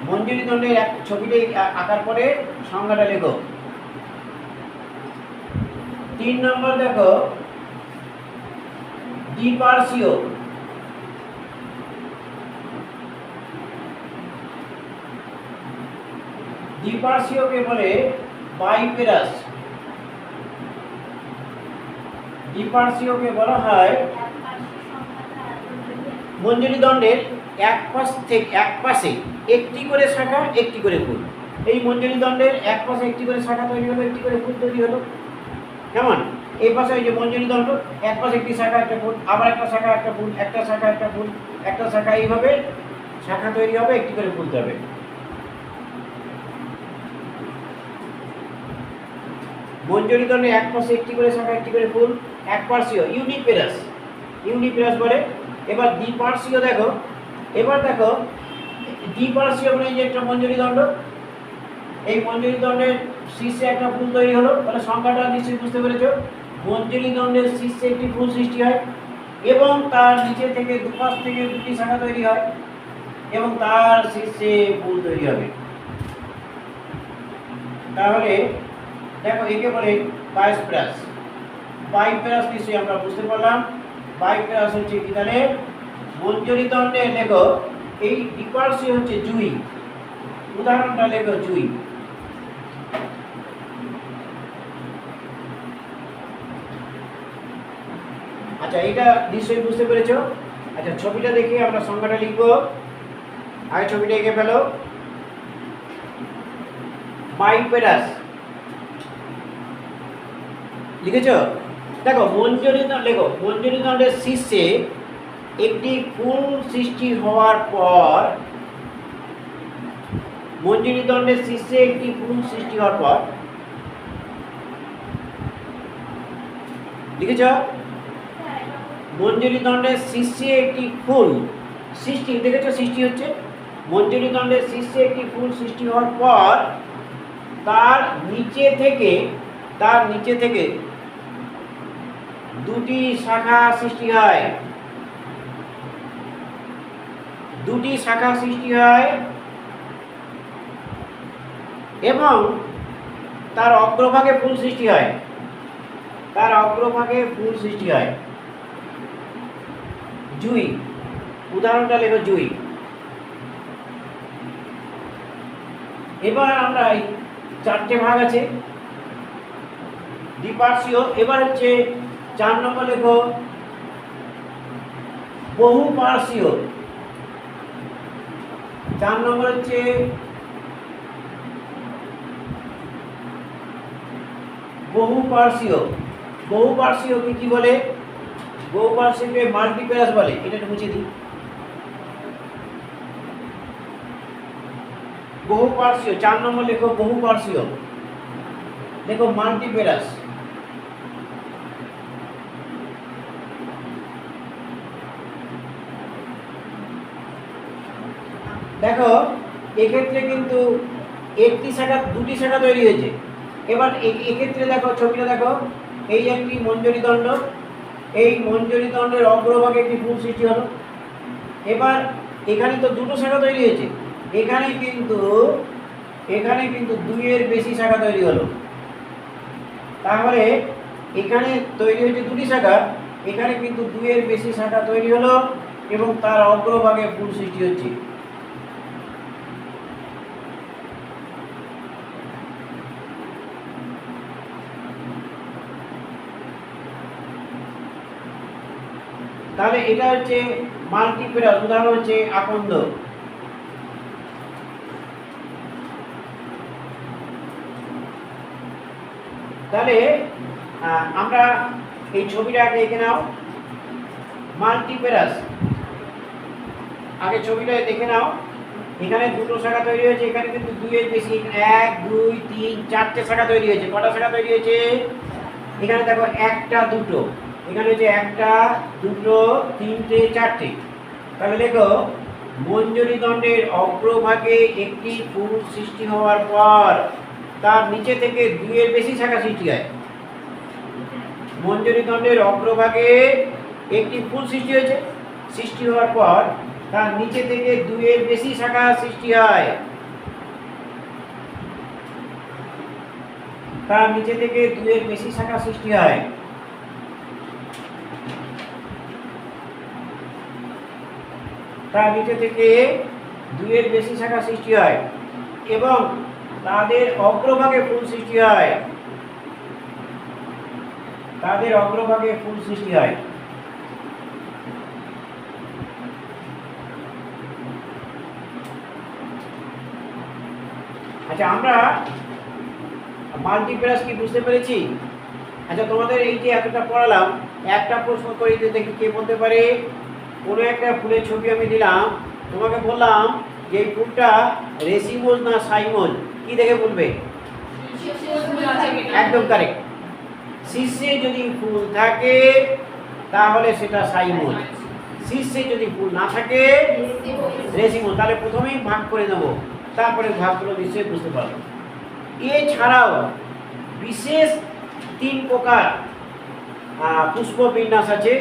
মঞ্জরি দণ্ডের এক ছবিটি আঁকার পরে সংজ্ঞাটা লেখো। 3 নম্বর দেখো, দ্বিপার্শ্বীয়। দ্বিপার্শ্বীয়কে বলে বাইপেরাস। দ্বিপার্শ্বীয়কে বলা হয় মঞ্জরি দণ্ডের এক পাশে একটি করে শাখা একটি করে ফুল। এই মঞ্জরি দণ্ডের এক পাশে একটি করে শাখা তৈরি হলো, একটি করে ফুল তৈরি হলো। কেমন? এই পাশে ওই যে মঞ্জরি দণ্ড, এক পাশে একটি শাখা একটা ফুল, আবার একটা শাখা একটা ফুল, একটা শাখা একটা ফুল, একটা শাখা, এইভাবে শাখা তৈরি হবে, একটি করে ফুল হবে। মঞ্জরি দণ্ডের এক পাশে একটি করে শাখা একটি করে ফুল, একপার্শ্বীয় ইউনিপেরাস। ইউনিপেরাস বলে। এবার দ্বিপার্শ্বীয় দেখো। এবার দেখো দ্বিপার্শ্বীয় মানে যে একটা মঞ্জরি দণ্ড, এই মঞ্জরি দণ্ডের শীর্ষে একটা ফুল তৈরি হলো। তাহলে সংখ্যাটা নিশ্চয়ই বুঝতে পেরেছো। মঞ্জরি দণ্ডের শীর্ষে একটি ফুল সৃষ্টি হয় এবং তার নিচে থেকে দুপাশ থেকে দুটি শাখা তৈরি হয় এবং তার শীর্ষে ফুল তৈরি হবে। তাহলে দেখো একে বলে বাইপেরাস। বাইপেরাস নিশ্চয়ই আমরা বুঝতে পারলাম। বাইপেরাস হচ্ছে কি? তাহলে মঞ্জরি দণ্ডের লেখো, এই দ্বিপার্শ্বীয় হচ্ছে জুই। উদাহরণটা লেখো, জুই। আচ্ছা, এটা নিশ্চয়ই বুঝতে পেরেছো। আচ্ছা, ছবিটা দেখে আমরা সংখ্যাটা লিখবো। আগে ছবিটা এঁকে ফেলো। বাইপেরাস লিখেছো? দেখো মঞ্জরি দণ্ড, লেখো মঞ্জরি দণ্ডের শীর্ষে একটি ফুল সৃষ্টি হওয়ার পর, মঞ্জরি দণ্ডের শীর্ষে একটি ফুল সৃষ্টি হওয়ার পর, লিখেছ? মঞ্জরি দণ্ডের শীর্ষে একটি ফুল সৃষ্টি, দেখেছো? সৃষ্টি হচ্ছে। মঞ্জরি দণ্ডের শীর্ষে একটি ফুল সৃষ্টি হওয়ার পর তার নিচে থেকে দুটি শাখা সৃষ্টি হয়। দুটি শাখা সৃষ্টি হয় এবং তার অগ্রভাগে ফুল সৃষ্টি হয়। তার অগ্রভাগে ফুল সৃষ্টি হয়। জুই। উদাহরণটা লেখো, জুই। এবার আমরা চারটে ভাগ আছে দ্বিপার্শ্বীয়। এবার হচ্ছে 4 নম্বর লেখো, বহুপার্শ্বীয়। 4 নম্বর হচ্ছে বহুপার্শ্বীয়। বহুপার্শ্বীয়কে কি বলে? বহুপার্শ্বীয়কে মাল্টিপেরাস বলে। এটা একটু মুছে দিই। বহুপার্শ্বীয় 4 নম্বর লেখো, বহুপার্শ্বীয়। দেখো মাল্টিপেরাস। দেখো এক্ষেত্রে কিন্তু একটি শাখা দুটি শাখা তৈরি হয়েছে। এবার এক্ষেত্রে দেখো ছবিটা দেখো, এই একটি মঞ্জরি দণ্ড, এই মঞ্জরি দণ্ডের অগ্রভাগে একটি ফুল সৃষ্টি হলো। এবার এখানে তো দুটো শাখা তৈরি হয়েছে, এখানে কিন্তু 2-এর বেশি শাখা তৈরি হলো। তাহলে এখানে তৈরি হয়েছে দুটি শাখা, এখানে কিন্তু 2-এর বেশি শাখা তৈরি হলো এবং তার অগ্রভাগে ফুল সৃষ্টি হচ্ছে। তাহলে এটা হচ্ছে মাল্টিপেরাস। উদাহরণ হচ্ছে আকন্দ। তাহলে আমরা এই ছবিটা আগে এঁকে নাও। মাল্টিপেরাস আগে ছবিটা দেখে নাও। এখানে দুটো শাখা তৈরি হয়েছে, এখানে কিন্তু 2-এর বেশি, 1 2 3 4টে শাখা তৈরি হয়েছে। কটা শাখা তৈরি হয়েছে? এখানে দেখো একটা দুটো, এখানে হচ্ছে একটা দুটো তিনটে চারটে। তাহলে দেখো মঞ্জরি দণ্ডের অগ্রভাগে একটি ফুল সৃষ্টি হওয়ার পর তার নিচে থেকে দুইয়ের বেশি শাখা সৃষ্টি হয়। মঞ্জরি দণ্ডের অগ্রভাগে একটি ফুল সৃষ্টি হয়েছে, সৃষ্টি হওয়ার পর তার নিচে থেকে দুইয়ের বেশি শাখা সৃষ্টি হয়। তার নিচে থেকে দুইয়ের বেশি শাখা সৃষ্টি হয়। তার নিচে থেকে দুইয়ের বেশি শাখা সৃষ্টি হয় এবং তাদের অগ্রভাগে ফুল সৃষ্টি হয়। তাদের অগ্রভাগে ফুল সৃষ্টি হয়। আচ্ছা, আমরা মাল্টিপ্লাস কি বুঝতে পেরেছি? আচ্ছা, তোমাদের এই যে এতটা পড়ালাম, একটা প্রশ্ন করে দিতে দেখি কে বলতে পারে। কোনো একটা ফুলের ছবি আমি দিলাম, তোমাকে বললাম যে এই ফুলটা রেসিমোজ না সাইমোজ, কি দেখে বলবে? একদম কারেক্ট। শীর্ষে যদি ফুল থাকে তাহলে সেটা সাইমোজ, শীর্ষে যদি ফুল না থাকে রেসিমোজ। তাহলে প্রথমেই ভাগ করে নেব, তারপরে ভাগগুলো নিশ্চয়ই বুঝতে পারবো। এছাড়াও বিশেষ 3 প্রকার পুষ্প বিন্যাস আছে,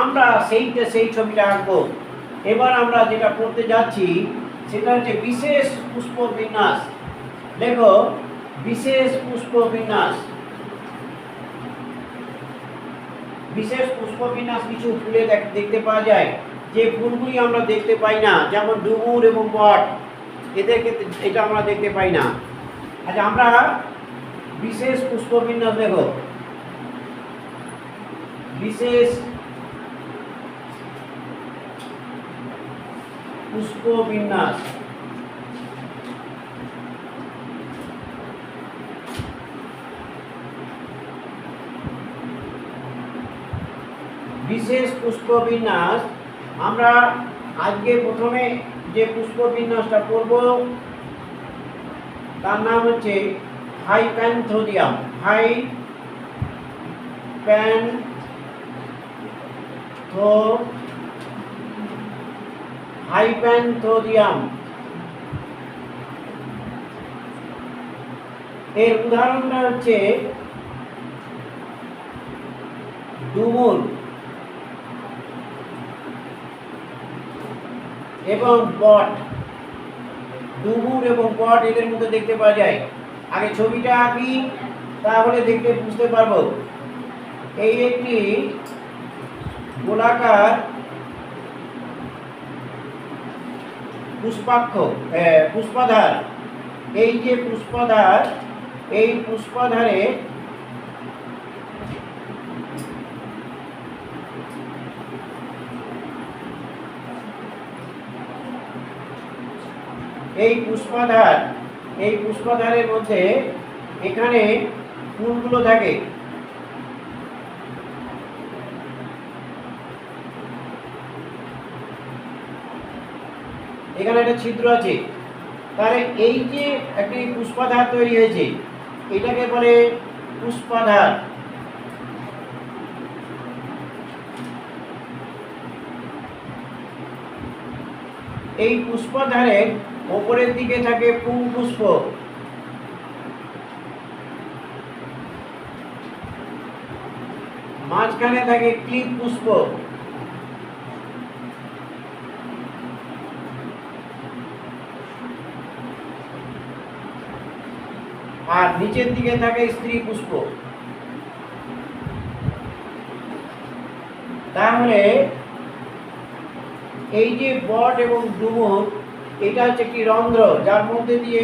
আমরা সেই ছবিটা আঁকবো। এবার আমরা যেটা পড়তে যাচ্ছি সেটা হচ্ছে বিশেষ পুষ্প বিন্যাস। দেখো, বিশেষ পুষ্প বিন্যাস। বিশেষ পুষ্প বিন্যাস কিছু ফুলে দেখতে পাওয়া যায়, যে ফুলগুলি আমরা দেখতে পাই না, যেমন ডুমুর এবং বট, এদেরকে এটা আমরা দেখতে পাই না। আচ্ছা, আমরা বিশেষ পুষ্প বিন্যাস দেখো, বিশেষ পুষ্প বিন্যাস। বিশেষ পুষ্প বিন্যাস আমরা আজকে প্রথমে যে পুষ্প বিন্যাসটা করব তার নাম হচ্ছে হাইপ্যান্থোডিয়াম। হাইপ্যান্থোডিয়াম এর উদাহরণটা হচ্ছে ডুমুর এবং বট। ডুমুর এবং বট এদের মধ্যে দেখতে পাওয়া যায়। আগে ছবিটা আঁকি, তাহলে দেখতে বুঝতে পারবো। এই একটি গোলাকার পুষ্পাধার। এই যে পুষ্পাধার, এই পুষ্পাধারে এই পুষ্পাধারের মধ্যে এখানে ফুলগুলো থাকে। এখানে একটা ছিদ্র আছে, তাহলে এই যে একটি পুষ্পাধার তৈরি হয়েছে, এটাকে বলে পুষ্পাধার। এই পুষ্পাধারের ওপরের দিকে থাকে পুংপুষ্প, মাঝখানে থাকে ক্লিপ পুষ্প, আর নিচের দিকে থাকে স্ত্রী পুষ্প। তাহলে এই যে বট এবং ডুমুর, এটা হচ্ছে একটি রন্ধ্র, যার মধ্যে দিয়ে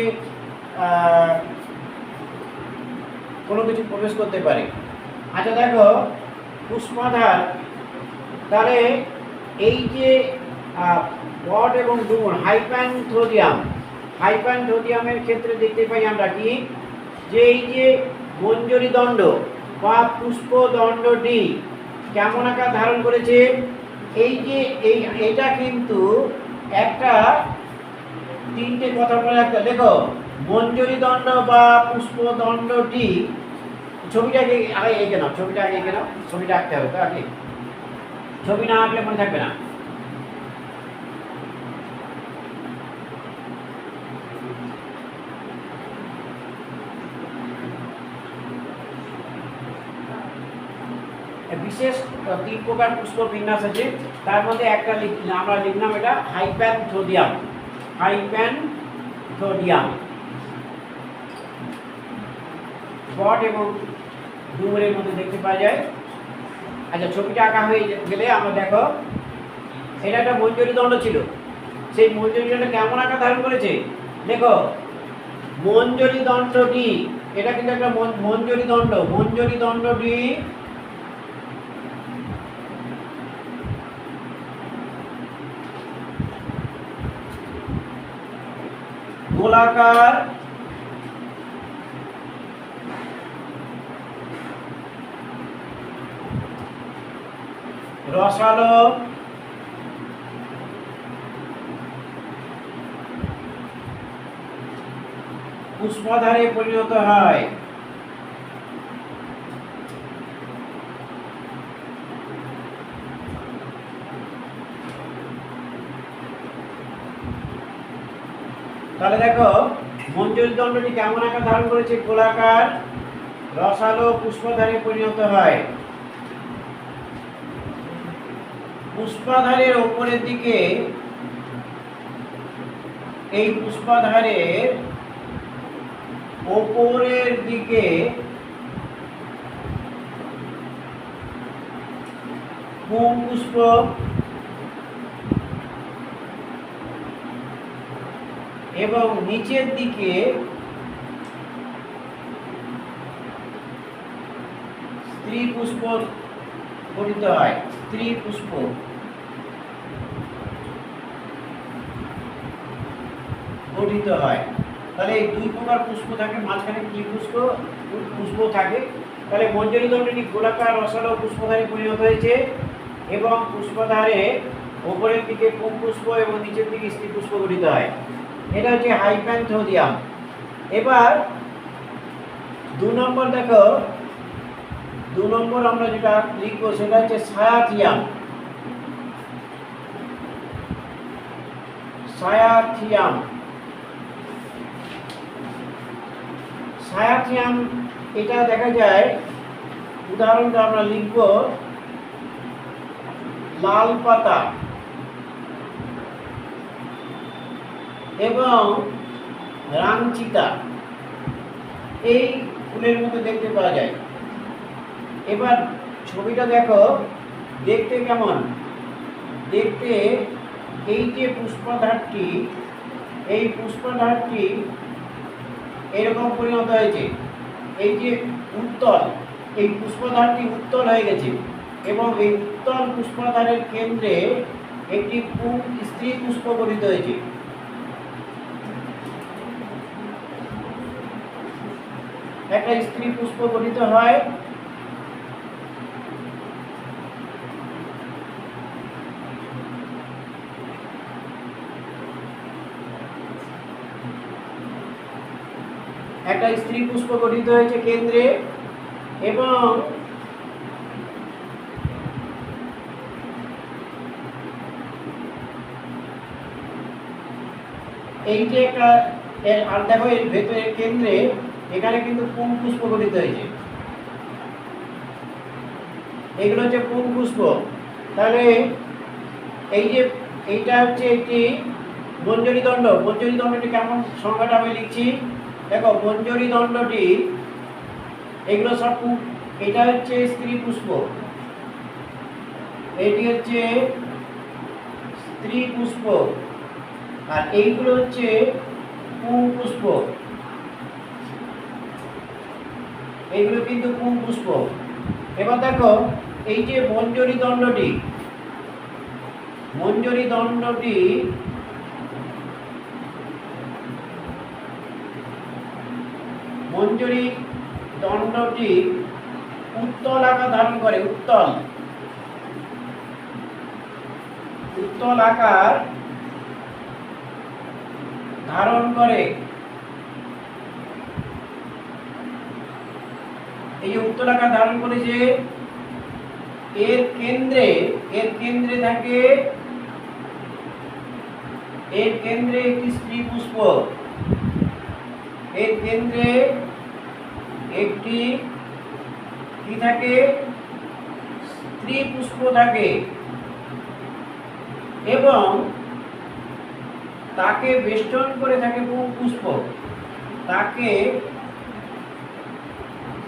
কোনো কিছু প্রবেশ করতে পারে। আচ্ছা দেখো, পুষ্পাধার, তাহলে এই যে বট এবং ডুমুর, হাইপ্যান্থোডিয়ামের ক্ষেত্রে দেখতে পাই আমরা কি, যে এই যে মঞ্জরি দণ্ড বা পুষ্পদণ্ডটি কেমন আকার ধারণ করেছে। এই যে এইটা কিন্তু একটা 3টে কথা বলে রাখতে। দেখো, মঞ্জরি দণ্ড বা পুষ্পদণ্ডটি, ছবিটাকে আগে এঁকে নাও, ছবিটা আঁকতে হবে তো আগে, ছবি না আঁকলে মনে থাকবে না। বিশেষ 3 প্রকার পুষ্প বিন্যাস আছে, তার মধ্যে একটা আমরা লিখলাম এটা হাইপ্যানথোডিয়াম। হাইপ্যানথোডিয়াম স্পট এবং ডুমুরের মধ্যে দেখতে পাওয়া যায়। আচ্ছা, ছবিটা আঁকা হয়ে গেলে আমরা দেখো, এটা একটা মঞ্জরি দণ্ড ছিল, সেই মঞ্জরি দণ্ড কেমন আকার ধারণ করেছে দেখো। মঞ্জরি দণ্ডটি, এটা কিন্তু একটা মঞ্জরি দণ্ড। মঞ্জরি দণ্ডটি গোলাকার রসালো পুষ্পধারে পরিণত হয়। তাহলে দেখো, মঞ্জরি দণ্ডটি কেমন আকার ধারণ করেছে? গোলাকার রসালো পুষ্পধারে পরিণত হয়। পুষ্পাধারের ওপরের দিকে, এই পুষ্পাধারের ওপরের দিকে পুষ্প এবং নিচের দিকে স্ত্রী পুষ্প গঠিত হয়। স্ত্রী পুষ্প গঠিত হয়। তাহলে এই 2 প্রকার পুষ্প থাকে, মাঝখানে কি পুষ্প থাকে। তাহলে মঞ্জরি দণ্ডটি গোলাকার রসালো পুষ্পধারে পরিণত হয়েছে এবং পুষ্পধারে উপরের দিকে পুষ্প এবং নিচের দিকে স্ত্রী পুষ্প গঠিত হয়। এটা হচ্ছে হাইপ্যানথোডিয়াম। এবার 2 নম্বর দেখো, 2 নম্বর আমরা যেটা লিখবো সেটা হচ্ছে সায়াথিয়াম। সায়াথিয়াম সায়াথিয়াম এটা দেখা যায়, উদাহরণটা আমরা লিখব লাল পাতা এবং রামচিতা, এই ফুলের মধ্যে দেখতে পাওয়া যায়। এবার ছবিটা দেখো, দেখতে কেমন? দেখতে এই যে পুষ্পধারটি, এই পুষ্পধারটি এরকম পরিণত হয়েছে। এই যে উত্তল, এই পুষ্পধারটি উত্তল হয়ে গেছে এবং এই উত্তল পুষ্পধারের কেন্দ্রে একটি স্ত্রী পুষ্প গঠিত হয়েছে। একটা স্ত্রী পুষ্প গঠিত হয়। একটা স্ত্রী পুষ্প গঠিত হয়েছে কেন্দ্রে এবং এই যে একটা, আর দেখো এর ভেতরে কেন্দ্রে এখানে কিন্তু পুষ্প গঠিত হয়েছে। এগুলো হচ্ছে পুষ্প। তাহলে এই যে এইটা হচ্ছে একটি মঞ্জরি দণ্ড। মঞ্জরি দণ্ডটি কেমন সংজ্ঞাটা আমি লিখছি দেখো। মঞ্জরি দণ্ডটি, এগুলো সব, এটা হচ্ছে স্ত্রী পুষ্প, এটি হচ্ছে স্ত্রী পুষ্প, আর এইগুলো হচ্ছে পুষ্প। এইগুলো কিন্তু পুষ্প। এবার দেখো, এই যে মঞ্জরি দণ্ডটি, মঞ্জরি দণ্ডটি মঞ্জরি দণ্ডটি উত্তল আকার ধারণ করে। উত্তল আকার ধারণ করে। এই যে উত্তল আকার ধারণ করেছে, এর কেন্দ্রে থাকে, এর কেন্দ্রে একটি স্ত্রী পুষ্প, এর কেন্দ্রে একটি কি থাকে? স্ত্রী পুষ্প থাকে এবং তাকে বেষ্টন করে থাকে পুষ্প, তাকে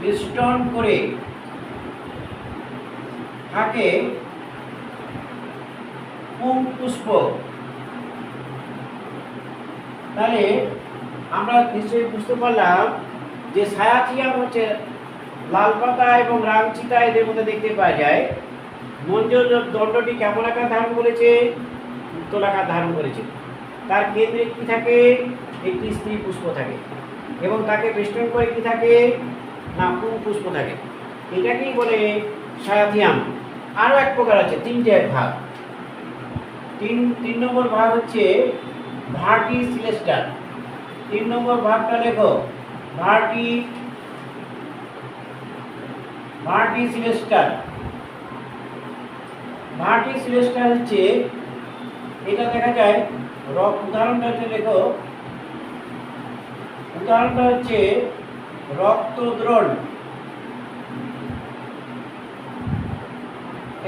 বেষ্টন করে থাকে পুষ্প। তাহলে আমরা নিশ্চয়ই বুঝতে পারলাম যে সায়াথিয়াম হচ্ছে লাল পাতা এবং রামচিতা এদের মধ্যে দেখতে পাওয়া যায়। মঞ্জুদণ্ডটি কেমন আকার ধারণ করেছে? উত্তলাকার ধারণ করেছে। তার কেন্দ্রে কি থাকে? একটি স্ত্রী পুষ্প থাকে এবং তাকে বেষ্টন করে কি থাকে? না, পুষ্প থাকে। এটাকেই বলে সায়াথিয়াম। আরও এক প্রকার আছে, তিনটে ভাগ। তিন নম্বর ভাগ হচ্ছে ভার্টিসিলেস্টার। 3 নম্বর ভাগটা লেখো, ভার্টিসিলেস্টার। ভার্টিসিলেস্টার হচ্ছে, এটা দেখা যায় উদাহরণটা হচ্ছে, লেখো উদাহরণটা হচ্ছে রক্তদ্রণ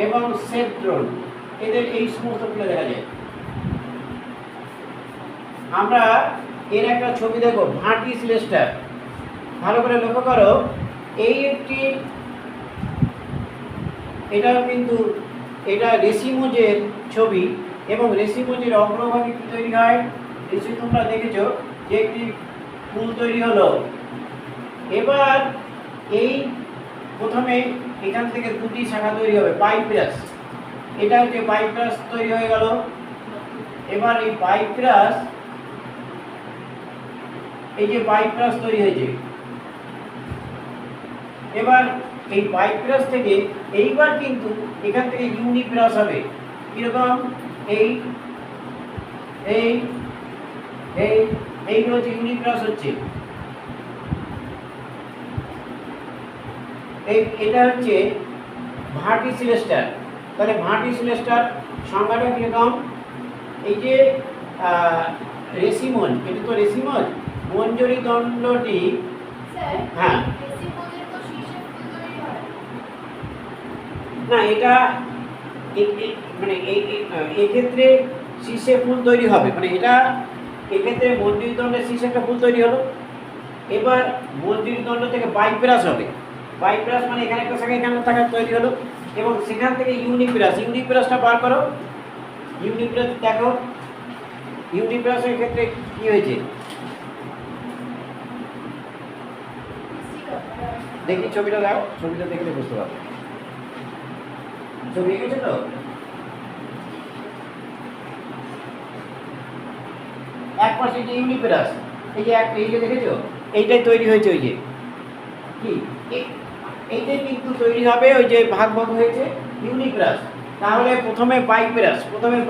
এবং শ্বেতদ্রণ, এদের এই সমস্ত ফুলে দেখা যায়। আমরা এর একটা ছবি দেখো, ভার্টিসিলেস্টার। ভালো করে লক্ষ্য করো, এই একটি, এটা কিন্তু এটা রেশিমোজের ছবি এবং রেশিমোজের অগ্রভাগে কি তৈরি হয়? রেশি তোমরা দেখেছো যে একটি ফুল তৈরি হলো। এবার এই প্রথমে এখান থেকে দুটি শাখা তৈরি হবে, পাইপ্রাস। এটা হচ্ছে পাইপ্রাস তৈরি হয়ে গেল। এবার এই পাইপ্রাস, এই যে পাইপ্রাস তৈরি হয়েছে, এবার এই পাইপ্রাস থেকে এইবার কিন্তু এখান থেকে ইউনিপ্রাস হবে। কিরকম? এইগুলো হচ্ছে ইউনিপ্রাস হচ্ছে। এটা হচ্ছে ভার্টিসিলেস্টার। তাহলে ভার্টিসিলেস্টার সংজ্ঞাটা কিরকম? এই যে রেশিমোজ, এটা তো রেশিমোজ, মঞ্জরি দণ্ডটি, হ্যাঁ না, এটা মানে এক্ষেত্রে শীর্ষে ফুল তৈরি হবে, মানে এটা এক্ষেত্রে মঞ্জরি দণ্ডের শীর্ষে একটা ফুল তৈরি হলো। এবার মঞ্জরি দণ্ড থেকে বাইপ্রাস হবে। বাইপ্রাস মানে এখানে একটা শাখা, এখানে থাকা তৈরি হলো এবং সেখান থেকে ইউনিপ্রাস। ইউনিপ্রাসটা বার করো। ইউনিপ্রাস দেখো, ইউনিপ্রাসের ক্ষেত্রে কি হয়েছে দেখি, ছবিটা দাও, ছবিটা দেখলে বুঝতে পারবে। ছবি এঁকেছে তো? এক পাশে যে ইউনিপ্রাস, এই যে একটা, এই যে দেখেছো, এইটাই তৈরি হয়েছে। ওই যে কি, এইটাই কিন্তু তৈরি হবে, ওই যে ভাগ ভাগ হয়েছে ইউনিপ্রাস। তাহলে প্রথমে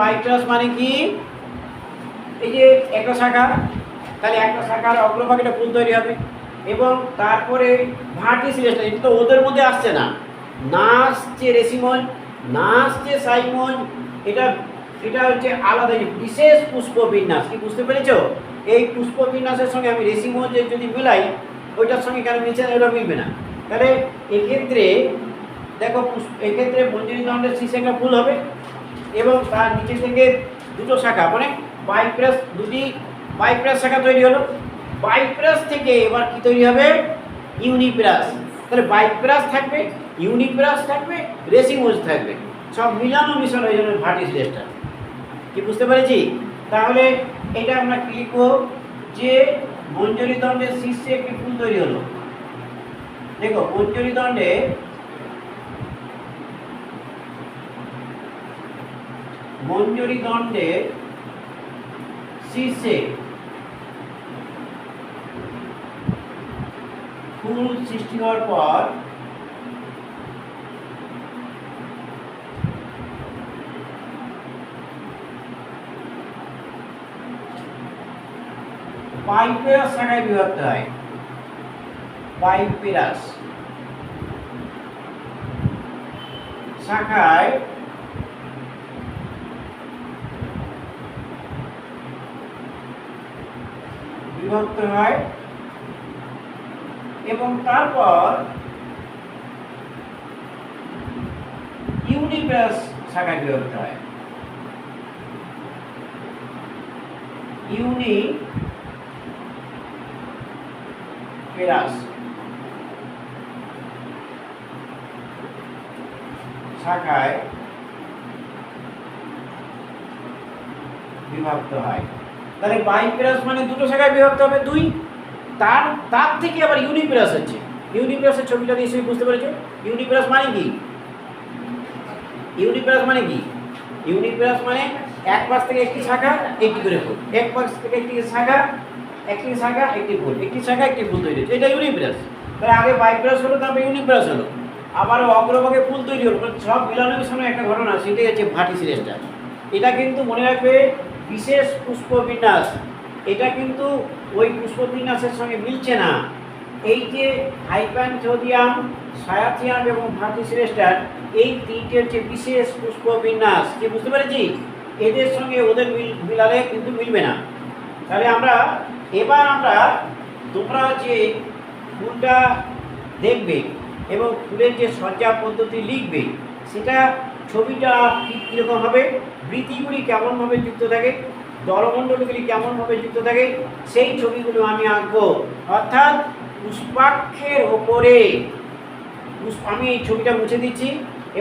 বাইপ্রাস মানে কি? এই যে একটা শাখা, তাহলে একটা শাখার অগ্রভাগে একটা ফুল তৈরি হবে এবং তারপরে ভার্টিসিলেস্টার। এটা তো ওদের মধ্যে আসছে না, না আসছে রেশিমোজ, না আসছে সাইমোজ, এটা হচ্ছে আলাদা বিশেষ পুষ্পবিন্যাস। কি বুঝতে পেরেছো? এই পুষ্পবিন্যাসের সঙ্গে আমি রেশিমোজের যদি মিলাই, ওইটার সঙ্গে কেন মিলছে না? ওটা মিলবে না। তাহলে এক্ষেত্রে দেখো, এক্ষেত্রে মঞ্জরি দণ্ডের শীর্ষে একটা ফুল হবে এবং তার নিচে থেকে দুটো শাখা, মানে বাইপ্রাস, দুটি বাইপ্রাস শাখা তৈরি হলো। বাইপ্রাস থেকে এবার কি তৈরি হবে? ইউনিপ্রাস। তাহলে বাইপ্রাস থাকবে, ইউনিপ্রাস থাকবে, রেশিমোজ থাকবে, সব মিলানো মিশন হয়ে যাবে ভার্টিসিলেস্টার। কি বুঝতে পেরেছি? তাহলে এটা আমরা কি লিখবো? যে মঞ্জরি দণ্ডের শীর্ষে একটি ফুল তৈরি হলো। দেখো, মঞ্জরি দণ্ডে শীর্ষে ফুল সৃষ্টি হওয়ার পর পাইপ্রাস শাখায় বিভক্ত হয়। পাইপ্রাস শাখায় বিভক্ত হয় এবং তারপর ইউনিপ্রাস শাখায় বিভক্ত হয়। ইউনিপ্রাস শাখায় বিভক্ত হয়। তাহলে বাইপ্রাস মানে দুটো শাখায় বিভক্ত হবে, দুই। তার থেকে আবার ইউনিপ্রাস হচ্ছে। ইউনিপ্রাসের ছবিটা নিশ্চয়ই বুঝতে পেরেছো। ইউনিপ্রাস মানে কি? ইউনিপ্রাস মানে কি? ইউনিপ্রাস মানে এক পাশ থেকে একটি শাখা একটি করে ফুল, এক পাশ থেকে একটি শাখা একটি ফুল, একটি শাখা একটি ফুল তৈরি হচ্ছে, এটা ইউনিপ্রাস। তাহলে আগে বাইপ্রাস হলো, তারপরে ইউনিপ্রাস হলো, আবার অগ্রভাগে ফুল তৈরি হলো, সব মিলানোর সময় একটা ঘটনা, সেটাই হচ্ছে ভার্টিসিলেস্টার। এটা কিন্তু মনে রাখবে বিশেষ পুষ্পবিন্যাস, এটা কিন্তু ওই পুষ্পবিন্যাসের সঙ্গে মিলছে না। এই যে হাইপ্যানথোডিয়াম, সায়াথিয়াম এবং ভার্টিসিলেস্টার, এই তিনটে হচ্ছে বিশেষ পুষ্পবিন্যাস। কি বুঝতে পেরেছি? এদের সঙ্গে ওদের মিলালে কিন্তু মিলবে না। তাহলে এবার আমরা তোমরা যে ফুলটা দেখবে এবং ফুলের যে সজ্জা পদ্ধতি লিখবে, সেটা ছবিটা কীরকম হবে, বৃত্তিগুলি কেমনভাবে যুক্ত থাকে, দলমণ্ডলগুলি কেমনভাবে যুক্ত থাকে, সেই ছবিগুলো আমি আঁকবো। অর্থাৎ পুষ্পাক্ষের ওপরে আমি এই ছবিটা মুছে দিচ্ছি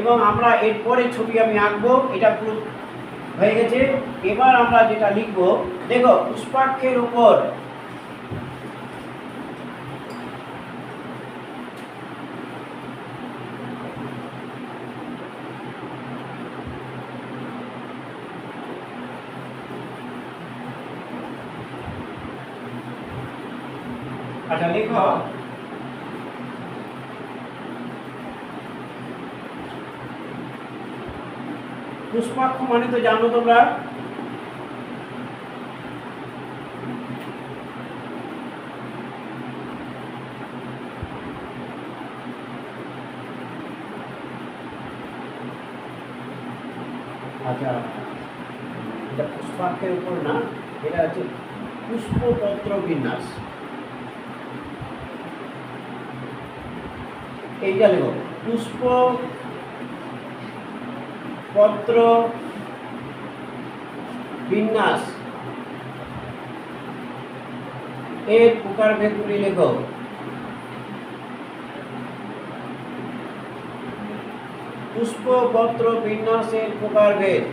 এবং আমরা এরপরে ছবি আমি আঁকবো। এটা পুরো হয়ে গেছে। এবার আমরা যেটা লিখবো, দেখো পুষ্পাক্ষের উপর আচ্ছা লিখো পুষ্পাক্ষ মানে তো জানো তোমরা, আচ্ছা এটা পুষ্পাক্ষের উপর না, এটা হচ্ছে পুষ্পপত্র বিন্যাস। এইটা লেখো পুষ্পপত্র বিন্যাস এর প্রকারভেদগুলি লেখো। পুষ্পপত্র বিন্যাসের প্রকারভেদ।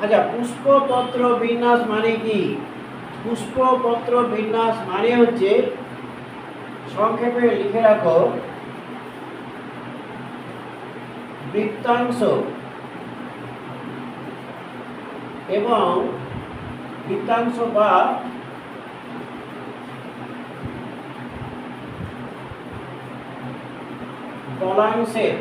আচ্ছা পুষ্পপত্র বিন্যাস মানে কি? পুষ্পপত্র বিন্যাস মানে হচ্ছে, সংক্ষেপে লিখে রাখো, বৃত্তাংশ এবং বৃত্তাংশ বা তলাংশের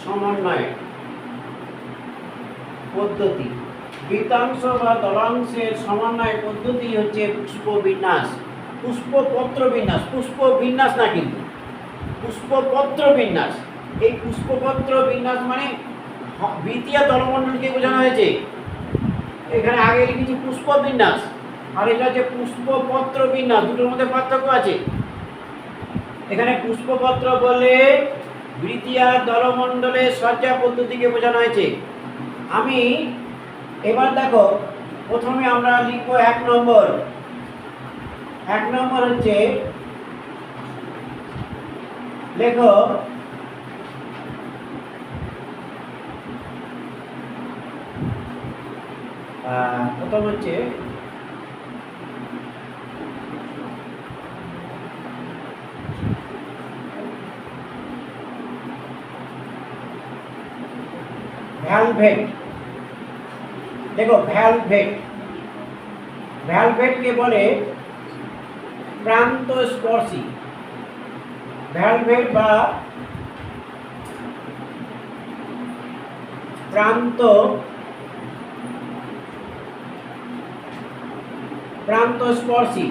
সমন্বয় পদ্ধতি। বৃত্তাংশ বা তলাংশের সমন্বয় পদ্ধতি হচ্ছে পুষ্পবিন্যাস। পুষ্পপত্র বিন্যাস, পুষ্পবিন্যাস না কিন্তু পুষ্পপত্র বিন্যাস। এই পুষ্পপত্র বিন্যাস মানে দ্বিতীয় দলমণ্ডলকে বোঝানো হয়েছে। এখানে আগে লিখেছি পুষ্পবিন্যাস, আর এটা হচ্ছে পুষ্পপত্র বিন্যাস, দুটোর মধ্যে পার্থক্য আছে। এখানে পুষ্পপত্র বলে দ্বিতীয় দলমণ্ডলের সজ্জা পদ্ধতিকে বোঝানো হয়েছে। আমি এবার দেখো, প্রথমে আমরা লিখবো 1 নম্বর। 1 নম্বর হচ্ছে, লেখো প্রথম হচ্ছে ভ্যালভেট। দেখো ভ্যালভেট, ভ্যালভেটকে বলে প্রান্তস্পর্শী। ভ্যালভেট বা প্রান্তস্পর্শী।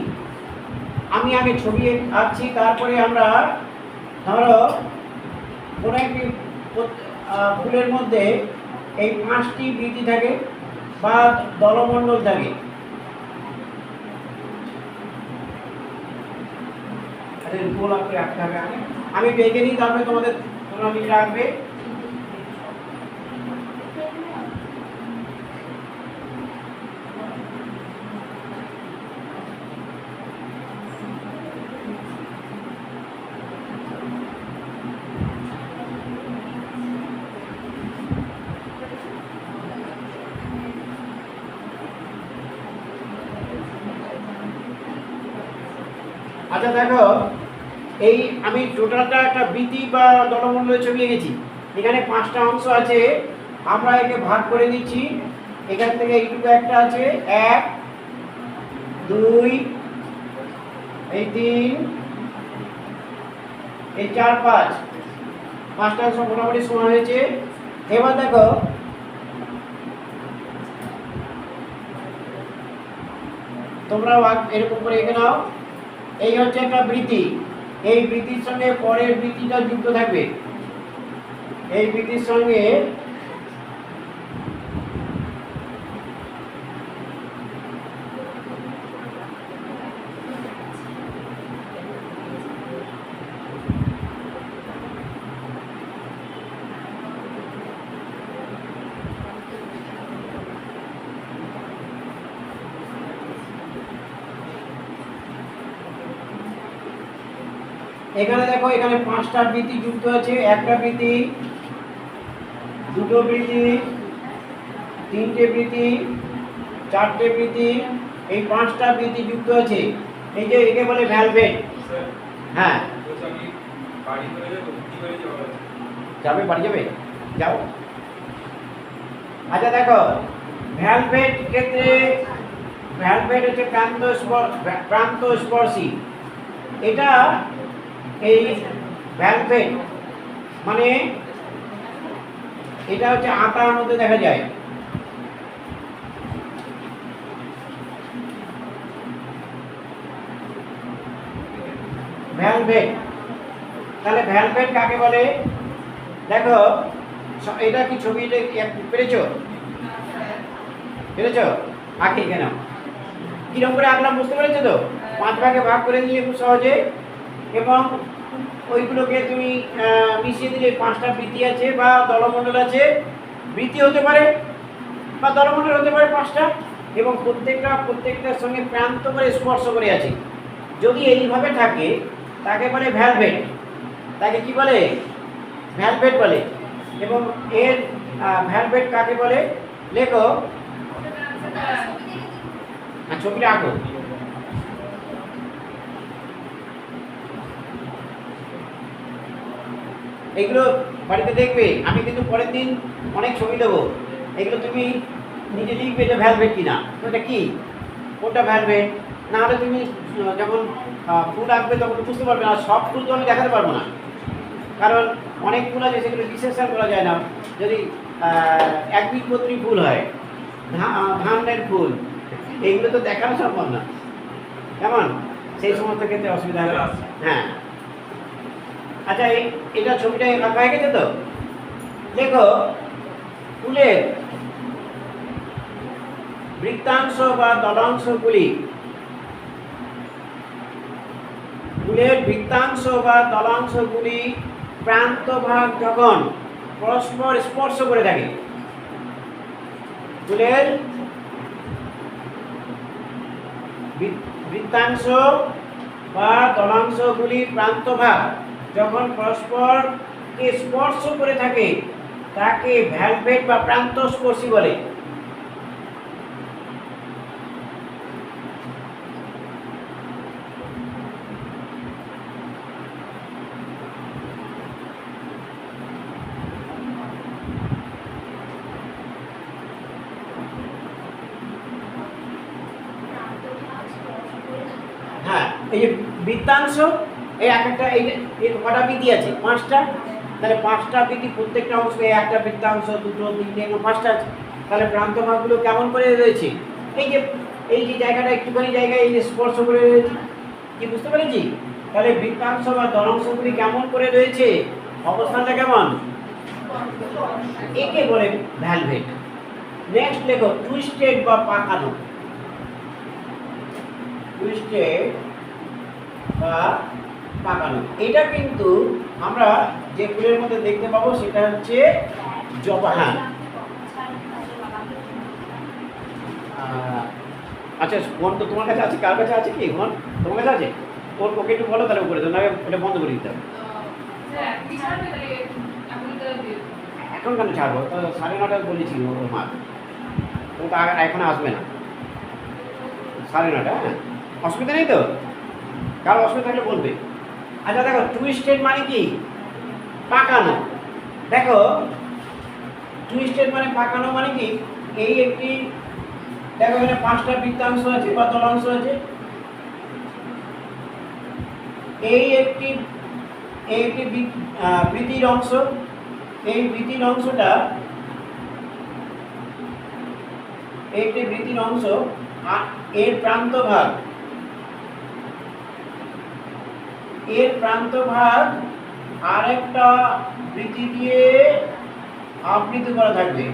আমি আগে ছবি আঁকছি, তারপরে আমরা ধরো কোনো একটি ফুলের মধ্যে এই 5টি বৃত্তি থাকে, বা দলমণ্ডল থাকে। গোলাপ করে রাখতে হবে। আমি বেঁকে নিই, তারপরে তোমরা মিলে রাখবে। আচ্ছা দেখো, এই আমি টোটালটা একটা বৃত্তি বা দলমণ্ডলের ছবি এঁকেছি। এখানে 5টা অংশ আছে, আমরা একে ভাগ করে দিচ্ছি। এখান থেকে এইটুকু একটা আছে, 1 2 এই 3 এই 4 5, 5টা অংশ মোটামুটি সমান হয়েছে। এবার দেখো তোমরাও এরকম করে এঁকে নাও। এই হচ্ছে একটা বৃত্তি, এই বৃত্তির সঙ্গে পরের বৃত্তিটা যুক্ত থাকবে। এই বৃত্তির সঙ্গে এখানে দেখো, এখানে 5টা বৃত্তি যুক্ত আছে। একটা বৃত্তি, দুটো বৃত্তি, 3টে বৃত্তি, 4টে বৃত্তি, এই 5টা বৃত্তি যুক্ত আছে। এই যে একে বলে ভ্যালভেট। হ্যাঁ, যাবে, বাড়ি যাবে, যাও। আচ্ছা দেখো, ভ্যালভেট ক্ষেত্রে ভ্যালভেট হচ্ছে প্রান্ত স্পর্শী। এটা এই ভ্যালভেট মানে এটা হচ্ছে আতার মধ্যে দেখা যায়। ভ্যালভেট, তাহলে ভ্যালভেট কাকে বলে? দেখো, এটা কি ছবিটা পেরেছো? আঁকি কেন, কিরকম করে আঁকলাম বুঝতে পেরেছো তো? 5 ভাগে ভাগ করে দিলে খুব সহজে, এবং ওইগুলোকে তুমি মিশিয়ে দিলে 5টা বৃত্তি আছে বা দলমণ্ডল আছে। বৃত্তি হতে পারে বা দলমণ্ডল হতে পারে 5টা, এবং প্রত্যেকটার সঙ্গে প্রান্ত করে স্পর্শ করে আছে। যদি এইভাবে থাকে তাকে বলে ভ্যালভেট। তাকে কি বলে? ভ্যালভেট বলে। এবং এর ভ্যালভেট কাকে বলে লেখো, ছবিটা আঁকো। এগুলো বাড়িতে দেখবে, আমি কিন্তু পরের দিন অনেক ছবি দেবো। এগুলো তুমি নিজে লিখবে এটা ভ্যালভেট কিনা, ওটা কি, কোনটা ভ্যালভেট। না হলে তুমি যখন ফুল আঁকবে তখন বুঝতে পারবে না। সব ফুল তো আমি দেখাতে পারবো না, কারণ অনেক ফুল আছে সেগুলো বিশ্লেষণ করা যায় না। যদি একবীজপত্রী ফুল হয়, ধানের ফুল, এইগুলো তো দেখানো সম্ভব না। কেমন, সেই সমস্ত ক্ষেত্রে অসুবিধা হবে। হ্যাঁ, আচ্ছা এটা ছবিটা আঁকা হয়ে গেছে তো? দেখো, ফুলের বৃত্তাংশ বা দলাংশগুলি, প্রান্ত ভাগ যখন পরস্পর স্পর্শ করে থাকে, ফুলের বৃত্তাংশ বা দলাংশগুলি প্রান্ত ভাগ যখন পরস্পরকে স্পর্শ করে থাকে তাকে ভ্যালভেট বা প্রান্তস্পর্শী বলে। হ্যাঁ, এই যে বৃত্তাংশ, এই একটা এই কটা বৃত্তি আছে? 5টা। তাহলে 5টা বৃত্তি, প্রত্যেকটা অংশে একটা বৃত্তাংশ, 2টো 3টে 5টা আছে। তাহলে প্রান্ত ভাগগুলো কেমন করে রয়েছে? এই যে জায়গাটা একটুখানি জায়গায় এই যে স্পর্শ করে রয়েছে, কি বুঝতে পেরেছি? তাহলে বৃত্তাংশ বা দলাংশগুলি কেমন করে রয়েছে, অবস্থানটা কেমন, একে বলে ভ্যালভেট। নেক্সট লেখো টুইস্টেড বা পাকানো, টুইস্টেড বা পাকানো। এটা কিন্তু আমরা যে ফুলের মধ্যে দেখতে পাবো সেটা হচ্ছে জবা। হ্যাঁ, আচ্ছা ফোন তো তোমার কাছে আছে, কার কাছে আছে কি ফোন? তোমার কাছে আছে? ওকে একটু বলো তাহলে উপরে, না এটা বন্ধ করে দিতে হবে। এখন কেন ছাড়বো? তো 9:30 বলেছি ওর মা, ও তো এখন আসবে না। 9:30, হ্যাঁ অসুবিধা নেই তো, কারো অসুবিধা থাকলে বলবে। আচ্ছা দেখো টুইস্টেড মানে কি? পাকানো। দেখো টুইস্টেড মানে পাকানো মানে কি? এই একটি, দেখো এখানে 5টা বৃত্তাংশ আছে বা তলাংশ আছে। এই একটি বৃত্তির অংশ, এই বৃত্তির অংশটা, একটি বৃত্তির অংশ, এর প্রান্তভাগ, এর প্রান্তভাগ আরেকটা বৃত্তি দিয়ে আবৃত করা থাকবে।